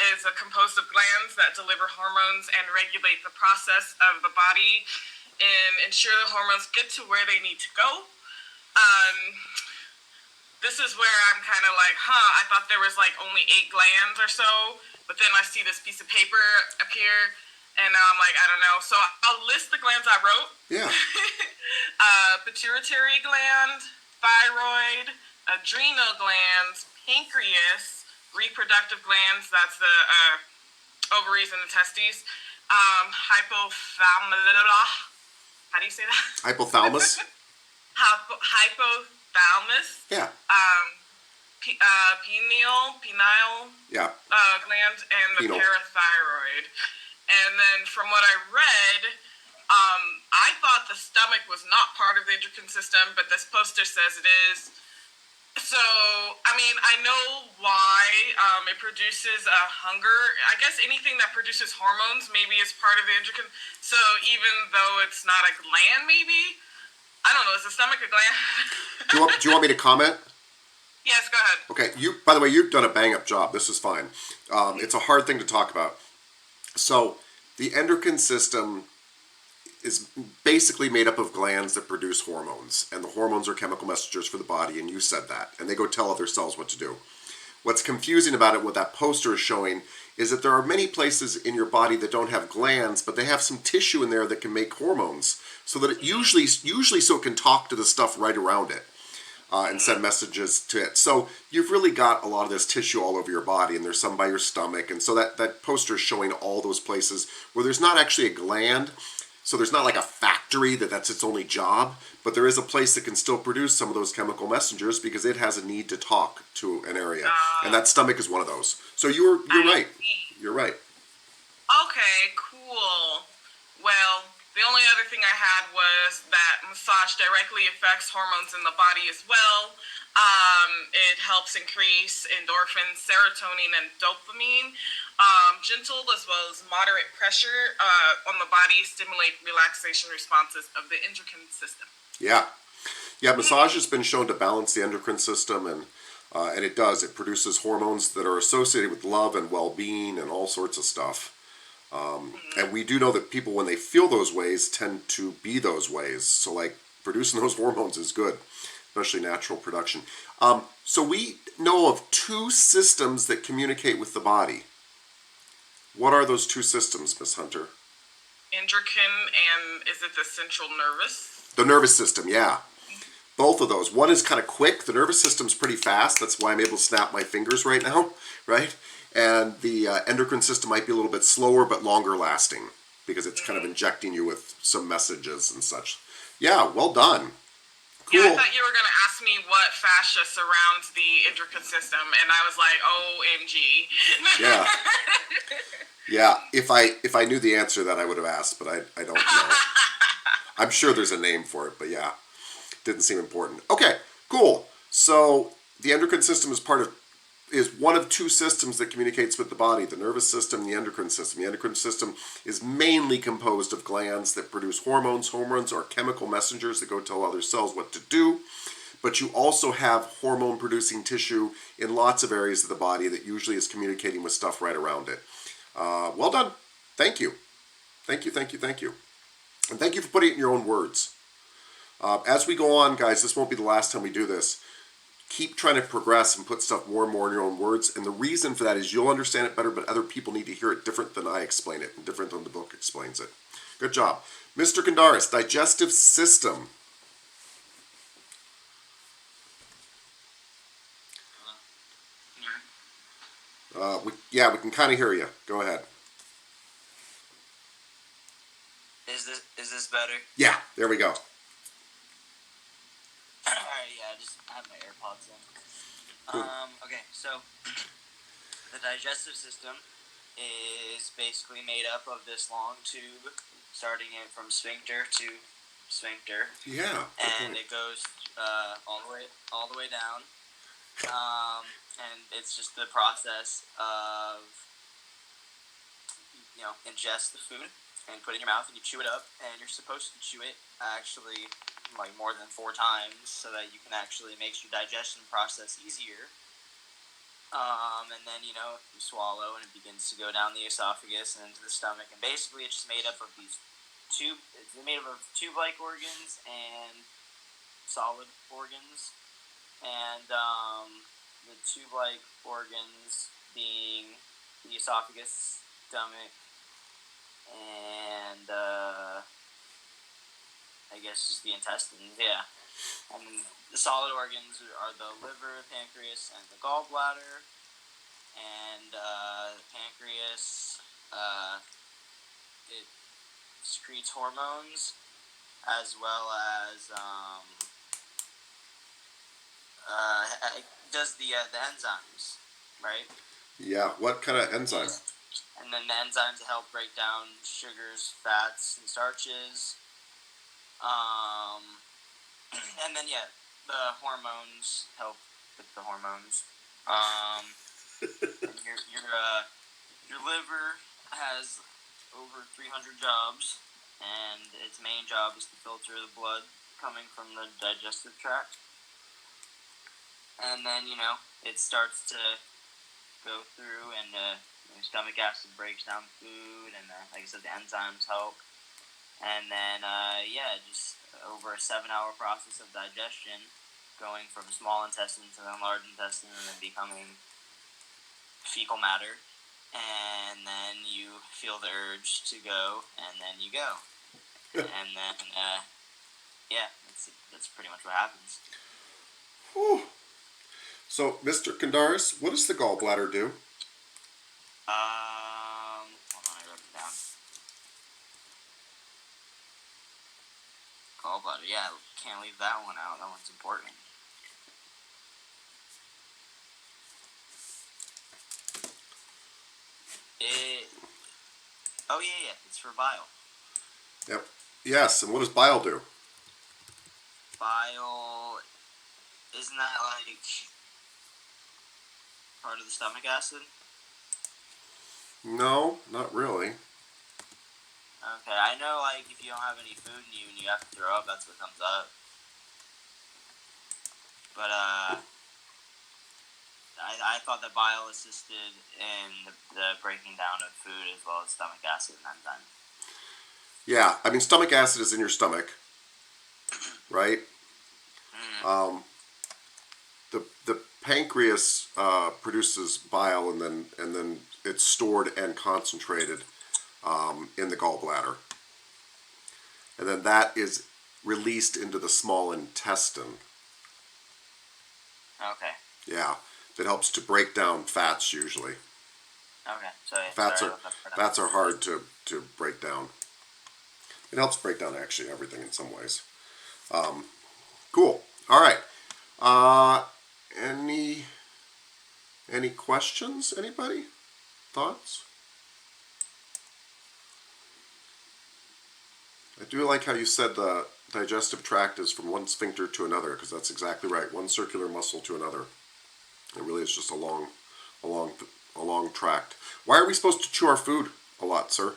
is composed of glands that deliver hormones and regulate the process of the body and ensure the hormones get to where they need to go. This is where I'm kind of like, I thought there was only 8 glands or so, but then I see this piece of paper appear, and now I'm like, I don't know. So I'll list the glands I wrote. Yeah. Pituitary gland, thyroid, adrenal glands, pancreas, reproductive glands, that's the ovaries and the testes, hypothalamus, how do you say that? Hypothalamus? Hypothalamus. Yeah. Pineal Yeah. gland, and the Penile. parathyroid. And then from what I read, I thought the stomach was not part of the endocrine system, but this poster says it is. So, I mean, I know why it produces hunger. I guess anything that produces hormones maybe is part of the endocrine. So even though it's not a gland, maybe, I don't know, is the stomach a gland? Do you want me to comment? Yes, go ahead. Okay. By the way, you've done a bang-up job. This is fine. It's a hard thing to talk about. So the endocrine system is basically made up of glands that produce hormones, and the hormones are chemical messengers for the body, and you said that, and they go tell other cells what to do. What's confusing about it, what that poster is showing, is that there are many places in your body that don't have glands, but they have some tissue in there that can make hormones, so that it usually so it can talk to the stuff right around it and send messages to it. So you've really got a lot of this tissue all over your body, and there's some by your stomach, and so that poster is showing all those places where there's not actually a gland. So there's not like a factory that's its only job, but there is a place that can still produce some of those chemical messengers because it has a need to talk to an area, and that stomach is one of those. So you're right. You're right. Okay, cool. Well, the only other thing I had was that massage directly affects hormones in the body as well. It helps increase endorphins, serotonin, and dopamine. Gentle as well as moderate pressure on the body stimulate relaxation responses of the endocrine system. Yeah. Massage has been shown to balance the endocrine system, and it does. It produces hormones that are associated with love and well-being and all sorts of stuff. And we do know that people, when they feel those ways, tend to be those ways. So, producing those hormones is good, especially natural production. So we know of 2 systems that communicate with the body. What are those 2 systems, Miss Hunter? Endocrine and is it the central nervous? The nervous system, yeah. Both of those. One is kind of quick. The nervous system's pretty fast. That's why I'm able to snap my fingers right now, right? And the endocrine system might be a little bit slower but longer lasting because it's kind of injecting you with some messages and such. Yeah, well done. Cool. Yeah, I thought you were going to ask me what fascia surrounds the endocrine system, and I was like, OMG. Yeah. Yeah, if I knew the answer to that, I would have asked, but I don't know. I'm sure there's a name for it, but yeah. didn't seem important. Okay, cool. So the endocrine system is one of two systems that communicates with the body, the nervous system and the endocrine system. The endocrine system is mainly composed of glands that produce hormones. Hormones are chemical messengers that go tell other cells what to do. But you also have hormone-producing tissue in lots of areas of the body that usually is communicating with stuff right around it. Well done. Thank you. Thank you, thank you, thank you. And thank you for putting it in your own words. As we go on, guys, this won't be the last time we do this. Keep trying to progress and put stuff more and more in your own words. And the reason for that is you'll understand it better, but other people need to hear it different than I explain it and different than the book explains it. Good job. Mr. Kondaris, digestive system. We can kind of hear you. Go ahead. Is this better? Yeah, there we go. Alright, yeah, I just have my AirPods in. Cool. Okay, so the digestive system is basically made up of this long tube, starting in from sphincter to sphincter. Yeah. And it goes all the way down. And it's just the process of ingest the food and put it in your mouth and you chew it up, and you're supposed to chew it actually like more than 4 times so that you can actually make your digestion process easier. And then you swallow and it begins to go down the esophagus and into the stomach, and basically it's just made up of these it's made up of tube-like organs and solid organs, and the tube-like organs being the esophagus, stomach, and I guess just the intestines, yeah. And the solid organs are the liver, pancreas, and the gallbladder. And the pancreas, it secretes hormones as well as it does the enzymes, right? Yeah, what kind of enzymes? And then the enzymes help break down sugars, fats, and starches. And then the hormones help with the hormones. And your liver has over 300 jobs, and its main job is to filter the blood coming from the digestive tract. And then it starts to go through, and stomach acid breaks down food, and like I said, the enzymes help. And then just over a 7-hour process of digestion, going from small intestine to then large intestine, and then becoming fecal matter. And then you feel the urge to go, and then you go. And then that's pretty much what happens. Whew. So, Mr. Kondaris, what does the gallbladder do? Hold on, I wrote it down. Gallbladder, yeah, can't leave that one out. That one's important. It's for bile. Yep. Yes, and what does bile do? Bile, isn't that like part of the stomach acid? No, not really. Okay, I know like if you don't have any food in you and you have to throw up, that's what comes up. But I thought that bile assisted in the breaking down of food as well as stomach acid and enzymes. Yeah, I mean, stomach acid is in your stomach, right? Mm-hmm. The pancreas produces bile, and then it's stored and concentrated in the gallbladder, and then that is released into the small intestine. Okay. Yeah, that helps to break down fats usually. Okay, so fats are hard to break down. It helps break down actually everything in some ways. Cool. All right. Any questions? Anybody? Thoughts? I do like how you said the digestive tract is from one sphincter to another, because that's exactly right. One circular muscle to another. It really is just a long tract. Why are we supposed to chew our food a lot, sir?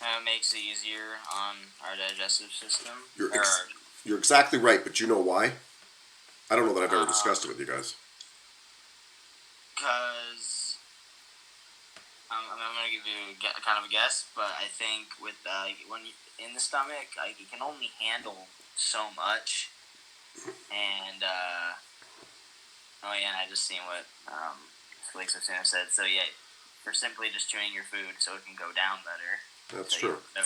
It makes it easier on our digestive system. You're exactly right, but you know why? I don't know that I've ever discussed it with you guys. Because I'm going to give you kind of a guess, but I think with when you, in the stomach, it can only handle so much. And oh yeah, and I just seen what Felix said. So yeah, for simply just chewing your food, so it can go down better. That's so true. You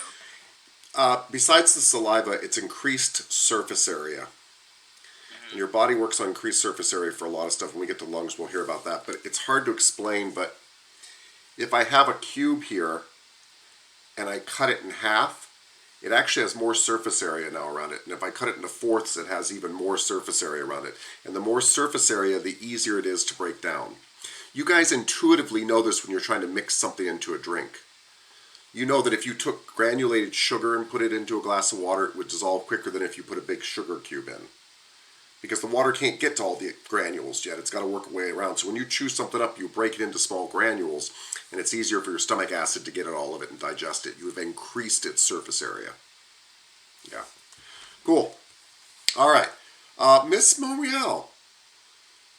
know. Besides the saliva, it's increased surface area. And your body works on increased surface area for a lot of stuff. When we get to lungs, we'll hear about that. But it's hard to explain. But if I have a cube here and I cut it in half, it actually has more surface area now around it. And if I cut it into fourths, it has even more surface area around it. And the more surface area, the easier it is to break down. You guys intuitively know this when you're trying to mix something into a drink. You know that if you took granulated sugar and put it into a glass of water, it would dissolve quicker than if you put a big sugar cube in. Because the water can't get to all the granules yet. It's got to work its way around. So when you chew something up, you break it into small granules, and it's easier for your stomach acid to get at all of it and digest it. You have increased its surface area. Yeah. Cool. All right. Miss Monreal,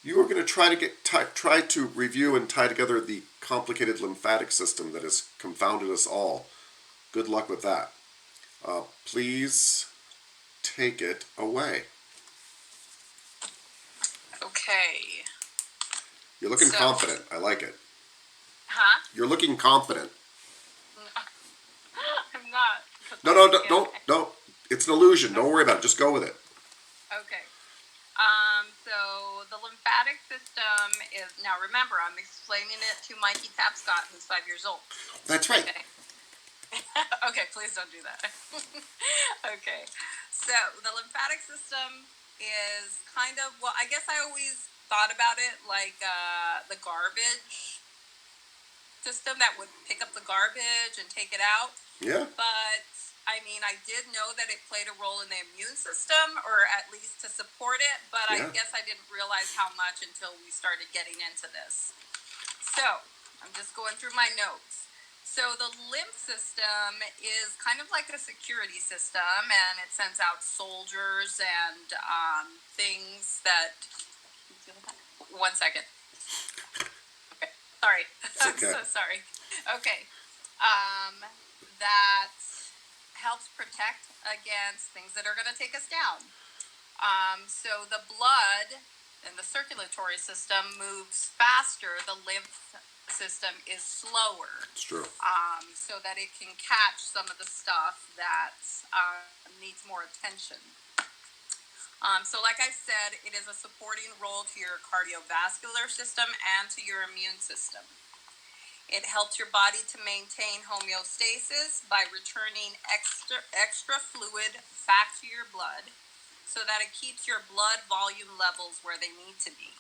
you are going to try to review and tie together the complicated lymphatic system that has confounded us all. Good luck with that. Please take it away. Okay. You're looking confident. I like it. Huh? You're looking confident. I'm not. Don't. It's an illusion. Don't worry about it. Just go with it. Okay. So the lymphatic system is, now remember, I'm explaining it to Mikey Tapscott, who's 5 years old. That's right. Okay. Okay, please don't do that. Okay. So the lymphatic system is kind of, well, I guess I always thought about it like the garbage system that would pick up the garbage and take it out. Yeah. But I mean, I did know that it played a role in the immune system, or at least to support it, but Yeah. I guess I didn't realize how much until we started getting into this. So, I'm just going through my notes. So, the lymph system is kind of like a security system, and it sends out soldiers and things that. One second. Okay, sorry. I'm so sorry. Okay. That helps protect against things that are going to take us down. So the blood and the circulatory system moves faster. The lymph system is slower. It's true. So that it can catch some of the stuff that needs more attention. So like I said, it is a supporting role to your cardiovascular system and to your immune system. It helps your body to maintain homeostasis by returning extra fluid back to your blood so that it keeps your blood volume levels where they need to be.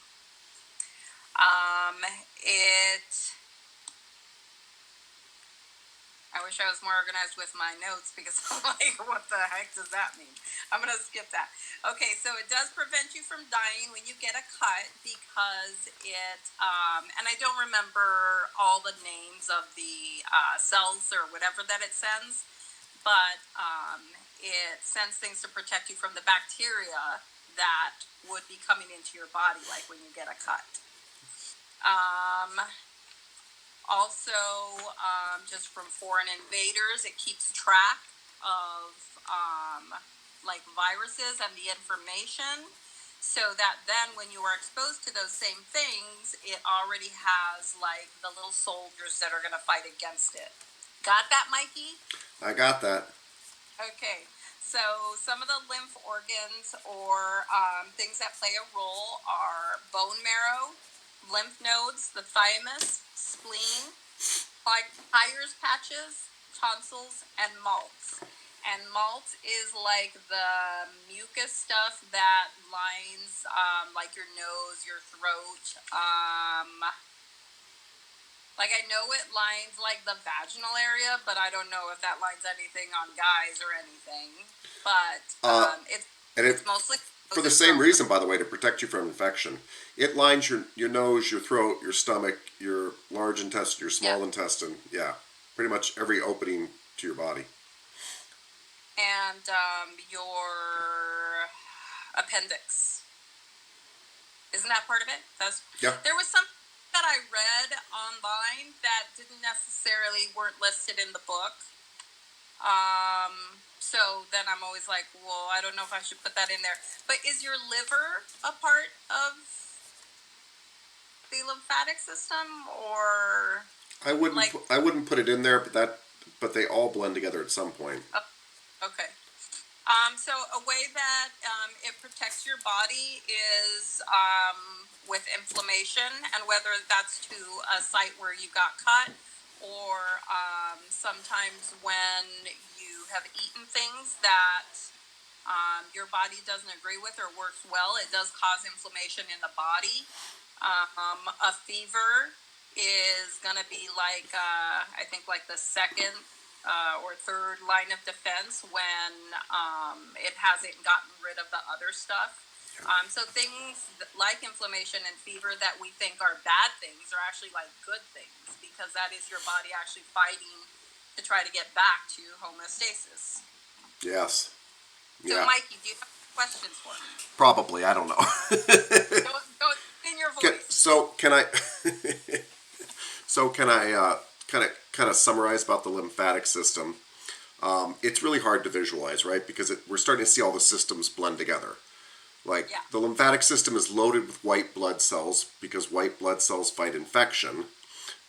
I wish I was more organized with my notes because I'm like, what the heck does that mean? I'm going to skip that. Okay, so it does prevent you from dying when you get a cut because it, and I don't remember all the names of the cells or whatever that it sends, but it sends things to protect you from the bacteria that would be coming into your body, like when you get a cut. Also, just from foreign invaders, it keeps track of like viruses and the information, so that then when you are exposed to those same things, it already has like the little soldiers that are going to fight against it. Got that, Mikey? I got that. Okay. So some of the lymph organs or things that play a role are bone marrow, lymph nodes, the thymus, spleen, Peyer's patches, tonsils, and malts. And malt is like the mucus stuff that lines like your nose, your throat, Like, I know it lines, like, the vaginal area, but I don't know if that lines anything on guys or anything. But and it's it, mostly for the same reason, by the way, to protect you from infection. It lines your nose, your throat, your stomach, your large intestine, your small intestine. Yeah, pretty much every opening to your body. And your appendix. Isn't that part of it? There was something that I read online that didn't necessarily weren't listed in the book. So then I'm always like, well, I don't know if I should put that in there. But is your liver a part of the lymphatic system, or I wouldn't put it in there, but they all blend together at some point. Okay. So a way that it protects your body is with inflammation, and whether that's to a site where you got cut, or sometimes when you have eaten things that your body doesn't agree with or works well, it does cause inflammation in the body. A fever is going to be like, I think, like the second or third line of defense when it hasn't gotten rid of the other stuff. So things like inflammation and fever that we think are bad things are actually like good things, because that is your body actually fighting to try to get back to homeostasis. Yes. So, Mikey, do you have questions for me? Probably. I don't know. Go in your voice. So can I kind of summarize about the lymphatic system? It's really hard to visualize, right? Because we're starting to see all the systems blend together. Like the lymphatic system is loaded with white blood cells because white blood cells fight infection.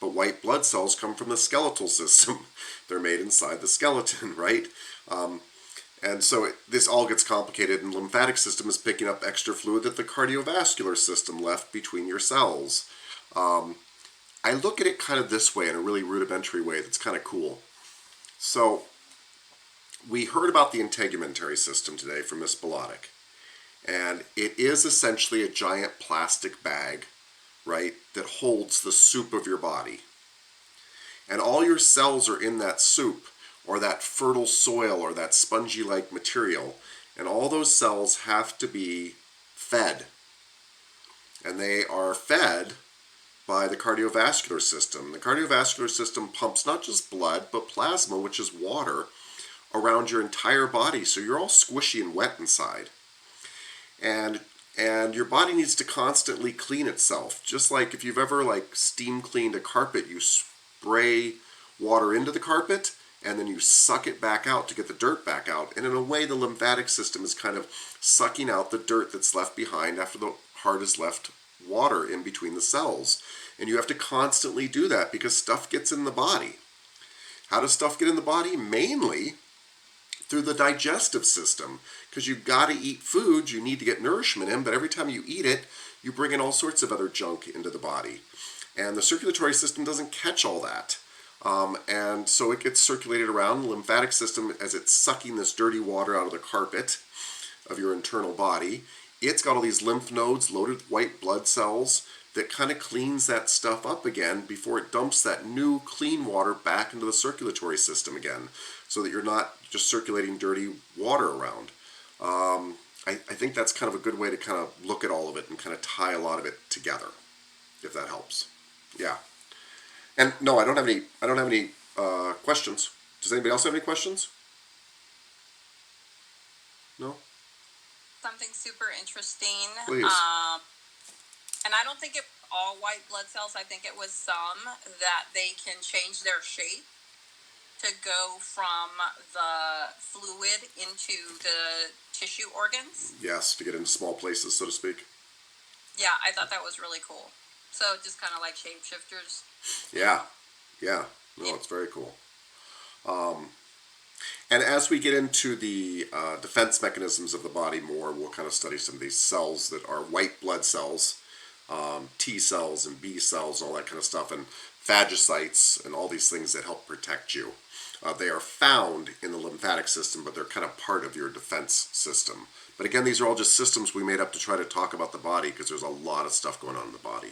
But white blood cells come from the skeletal system. They're made inside the skeleton, right? And so this all gets complicated, and the lymphatic system is picking up extra fluid that the cardiovascular system left between your cells. I look at it kind of this way, in a really rudimentary way that's kind of cool. So we heard about the integumentary system today from Miss Pathologies, and it is essentially a giant plastic bag, right, that holds the soup of your body. And all your cells are in that soup, or that fertile soil, or that spongy-like material, and all those cells have to be fed. And they are fed by the cardiovascular system. The cardiovascular system pumps not just blood, but plasma, which is water, around your entire body, so you're all squishy and wet inside. And your body needs to constantly clean itself. Just like if you've ever steam cleaned a carpet, you spray water into the carpet, and then you suck it back out to get the dirt back out. And in a way, the lymphatic system is kind of sucking out the dirt that's left behind after the heart has left water in between the cells. And you have to constantly do that because stuff gets in the body. How does stuff get in the body? Mainly through the digestive system, because you've got to eat food, you need to get nourishment in, but every time you eat it, you bring in all sorts of other junk into the body. And the circulatory system doesn't catch all that. And so it gets circulated around the lymphatic system as it's sucking this dirty water out of the carpet of your internal body. It's got all these lymph nodes loaded with white blood cells that kind of cleans that stuff up again before it dumps that new clean water back into the circulatory system again, so that you're not just circulating dirty water around. I think that's kind of a good way to kind of look at all of it and kind of tie a lot of it together, if that helps. Yeah. And no, I don't have any questions. Does anybody else have any questions? No? Something super interesting. Please. And I don't think it was all white blood cells. I think it was some that they can change their shape to go from the fluid into the tissue organs. Yes, to get into small places, so to speak. Yeah, I thought that was really cool. So just kind of like shapeshifters. Yeah. No, it's very cool. And as we get into the defense mechanisms of the body more, we'll kind of study some of these cells that are white blood cells, T cells and B cells and all that kind of stuff, and phagocytes and all these things that help protect you. They are found in the lymphatic system, but they're kind of part of your defense system. But again, these are all just systems we made up to try to talk about the body, because there's a lot of stuff going on in the body.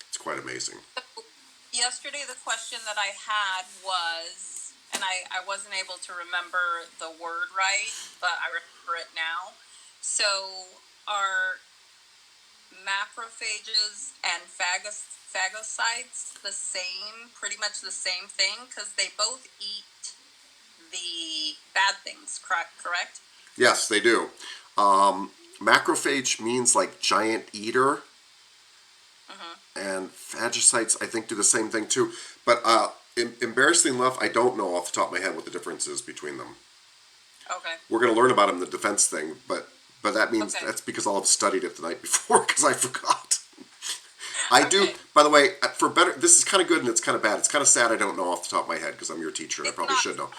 It's quite amazing. yesterday the question that I had was, and I wasn't able to remember the word right, but I remember it now. So are macrophages and phagocytes the same, pretty much the same thing? Because they both eat the bad things, correct? Yes, they do. Macrophage means like giant eater, and phagocytes I think do the same thing too. But embarrassingly enough, I don't know off the top of my head what the difference is between them. Okay. We're going to learn about them in the defense thing, but that means Okay. that's because I'll have studied it the night before because I forgot. I do. By the way, for better, this is kind of good and it's kind of bad. It's kind of sad I don't know off the top of my head because I'm your teacher and I probably should know.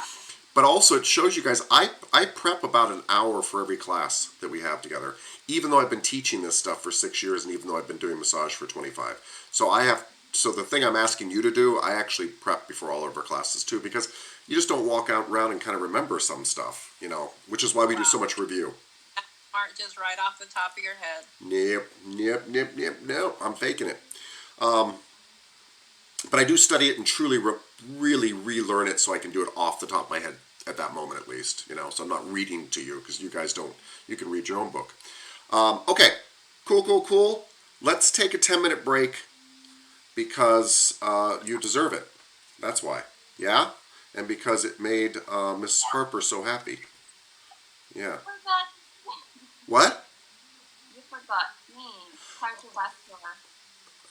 But also, it shows you guys, I prep about an hour for every class that we have together, even though I've been teaching this stuff for 6 years and even though I've been doing massage for 25. So the thing I'm asking you to do, I actually prep before all of our classes too, because you just don't walk out around and kind of remember some stuff, which is why we do so much review. Aren't just right off the top of your head. Nope, I'm faking it. But I do study it and truly, really relearn it so I can do it off the top of my head at that moment at least, so I'm not reading to you because you guys don't, you can read your own book. Okay, cool. Let's take a 10-minute break because you deserve it. That's why. Yeah? And because it made Miss Harper so happy. Yeah. What? You forgot me. Cardiovascular.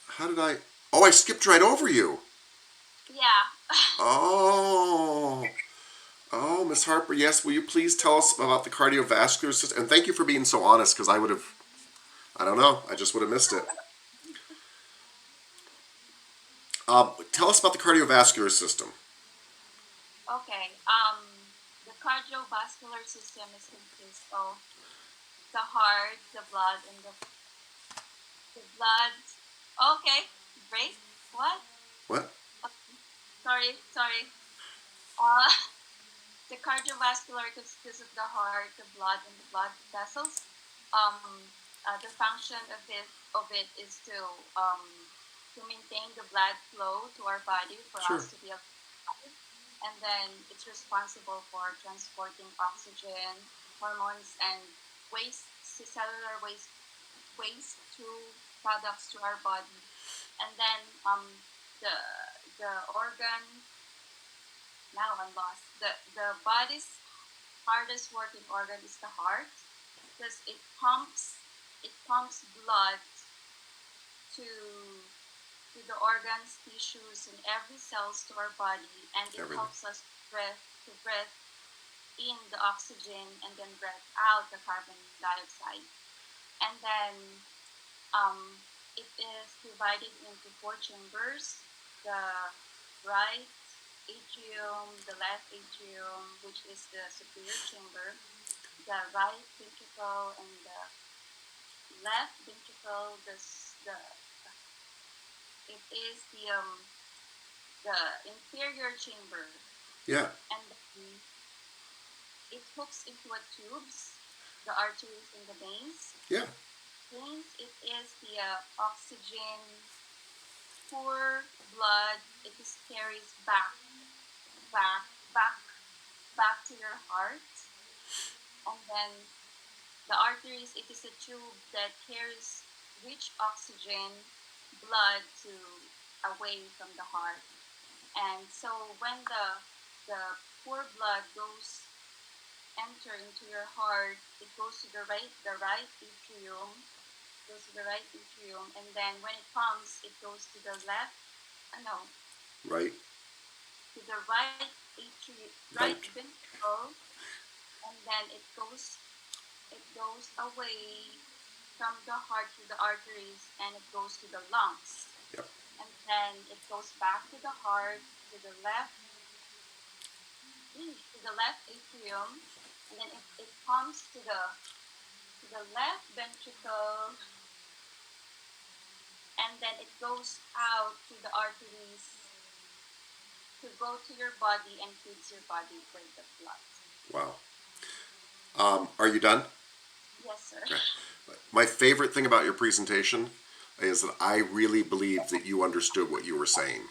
How did I? Oh, I skipped right over you. Yeah. Oh, Miss Harper, yes, will you please tell us about the cardiovascular system? And thank you for being so honest, because I would have, I don't know, I just would have missed it. Tell us about the cardiovascular system. Okay. The cardiovascular system is consists of the heart, the blood, and the blood. Okay. Break. What? What? Sorry. Uh, the cardiovascular consists of the heart, the blood, and the blood vessels. The function of it is to maintain the blood flow to our body for Sure. us to be alive, and then it's responsible for transporting oxygen, hormones, and cellular waste through products to our body, and then the the organ. Now I'm lost. The body's hardest working organ is the heart because it pumps blood to the organs, tissues, and every cells to our body, and it Everything. helps us breathe in the oxygen and then breathe out the carbon dioxide. And then it is divided into four chambers: the right atrium, the left atrium, which is the superior chamber, the right ventricle, and the left ventricle. The it is the inferior chamber, Yeah. and then it hooks into a tubes, the arteries and the veins. Yeah. Veins, it is the oxygen poor blood. It just carries back, back, back to your heart, and then the arteries. It is a tube that carries rich oxygen, blood to away from the heart. And so when the poor blood enter into your heart, it goes to the right atrium, and then when it comes, it goes to the left. No, Right. to the right atrium, right ventricle, and then it goes away from the heart to the arteries, and it goes to the lungs. Yep. And then it goes back to the heart, to the left atrium, and then it comes to the left ventricle, and then it goes out to the arteries to go to your body and feeds your body with the blood. Wow. Are you done? Yes, sir. Okay. My favorite thing about your presentation is that I really believe that you understood what you were saying.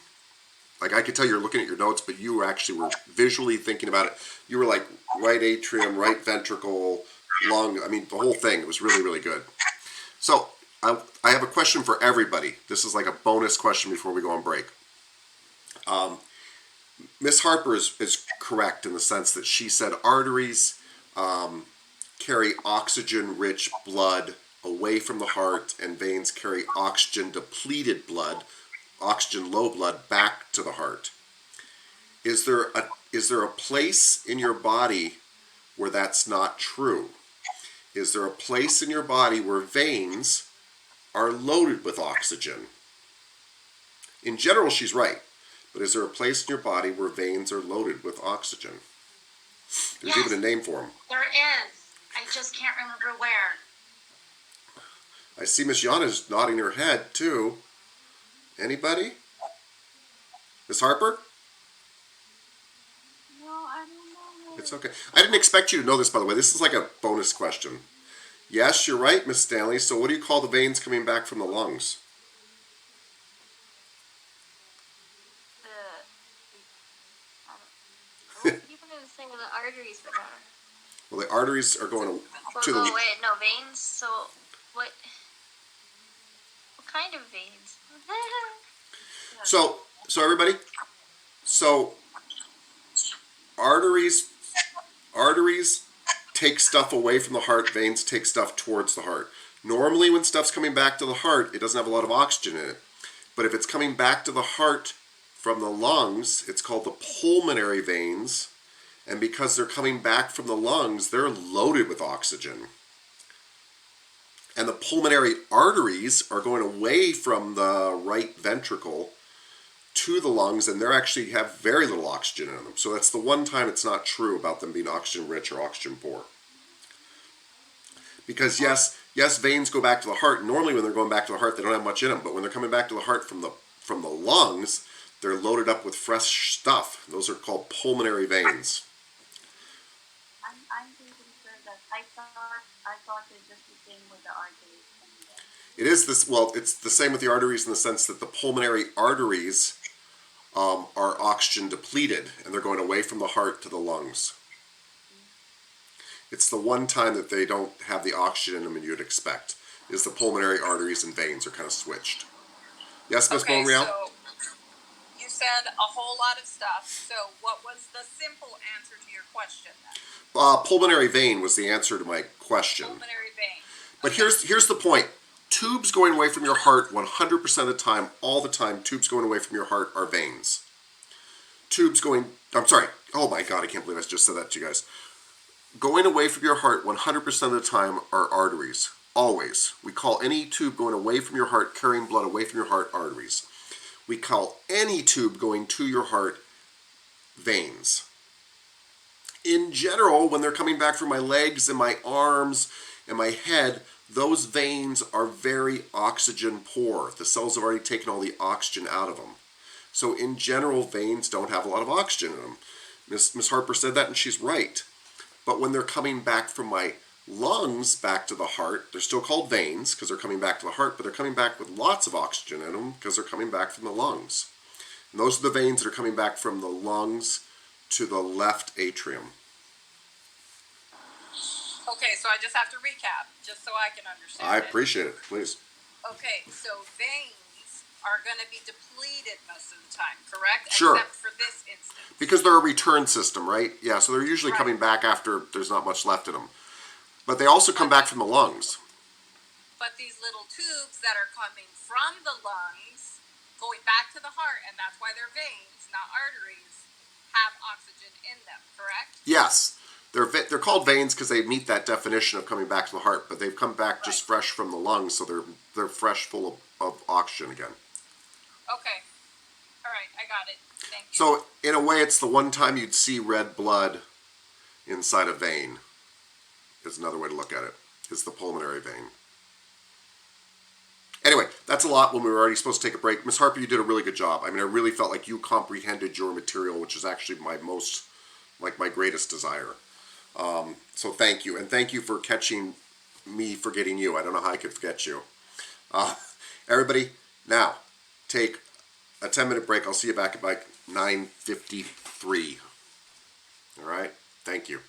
like I could tell you're looking at your notes, but you actually were visually thinking about it. You were like right atrium, right ventricle, lung. I mean, the whole thing. It was really, really good. So I have a question for everybody. This is like a bonus question before we go on break. Miss Harper is correct in the sense that she said arteries carry oxygen-rich blood away from the heart, and veins carry oxygen-depleted blood, oxygen-low blood back to the heart. Is there a place in your body where that's not true? Is there a place in your body where veins are loaded with oxygen? In general, she's right. But is there a place in your body where veins are loaded with oxygen? There's Yes, even a name for them. there is. I just can't remember where. I see Miss Yana's nodding her head, too. Anybody? Miss Harper? No, I don't know. It's okay. I didn't expect you to know this, by the way. This is like a bonus question. Yes, you're right, Miss Stanley. So what do you call the veins coming back from the lungs? What you were going to say the arteries that are? Well, the arteries are going to Oh, the... wait, no, veins? So, what kind of veins? So everybody, so arteries take stuff away from the heart, veins take stuff towards the heart. Normally when stuff's coming back to the heart, it doesn't have a lot of oxygen in it. But if it's coming back to the heart from the lungs, it's called the pulmonary veins. And because they're coming back from the lungs, they're loaded with oxygen. And the pulmonary arteries are going away from the right ventricle to the lungs, and they actually have very little oxygen in them. So that's the one time it's not true about them being oxygen rich or oxygen poor. Because yes, veins go back to the heart. Normally when they're going back to the heart, they don't have much in them. But when they're coming back to the heart from the lungs, they're loaded up with fresh stuff. Those are called pulmonary veins. I'm pretty sure that I thought it's just the same with the arteries. It is this. Well, it's the same with the arteries in the sense that the pulmonary arteries are oxygen depleted, and they're going away from the heart to the lungs. It's the one time that they don't have the oxygen in them and you'd expect, is the pulmonary arteries and veins are kind of switched. Yes, Miss Okay, Monreal? so you said a whole lot of stuff. So what was the simple answer to your question then? Pulmonary vein was the answer to my question. Pulmonary vein. But here's the point. Tubes going away from your heart 100% of the time, all the time, tubes going away from your heart are veins. I'm sorry. Oh my God, I can't believe I just said that to you guys. Going away from your heart 100% of the time are arteries. Always. We call any tube going away from your heart, carrying blood away from your heart, arteries. We call any tube going to your heart veins. In general, when they're coming back from my legs and my arms and my head, those veins are very oxygen poor. The cells have already taken all the oxygen out of them. So in general, veins don't have a lot of oxygen in them. Miss Harper said that, and she's right. But when they're coming back from my lungs back to the heart, they're still called veins because they're coming back to the heart, but they're coming back with lots of oxygen in them because they're coming back from the lungs. And those are the veins that are coming back from the lungs to the left atrium. Okay, so I just have to recap, just so I can understand. I appreciate it, please. Okay, so veins are going to be depleted most of the time, correct? Sure. Except for this instance. Because they're a return system, right? Yeah, so they're usually coming back after there's not much left in them. But they also come back from the lungs. But these little tubes that are coming from the lungs, going back to the heart, and that's why they're veins, not arteries, have oxygen in them, correct? Yes. They're called veins because they meet that definition of coming back to the heart, but they've come back just fresh from the lungs, so they're fresh, full of oxygen again. Okay. All right, I got it. Thank you. So, in a way, it's the one time you'd see red blood inside a vein, is another way to look at it. It's the pulmonary vein. Anyway, that's a lot when we were already supposed to take a break. Miss Harper, you did a really good job. I mean, I really felt like you comprehended your material, which is actually my greatest desire. So thank you. And thank you for catching me forgetting you. I don't know how I could forget you. Everybody, now, take a 10-minute break. I'll see you back at like 9:53. All right. Thank you.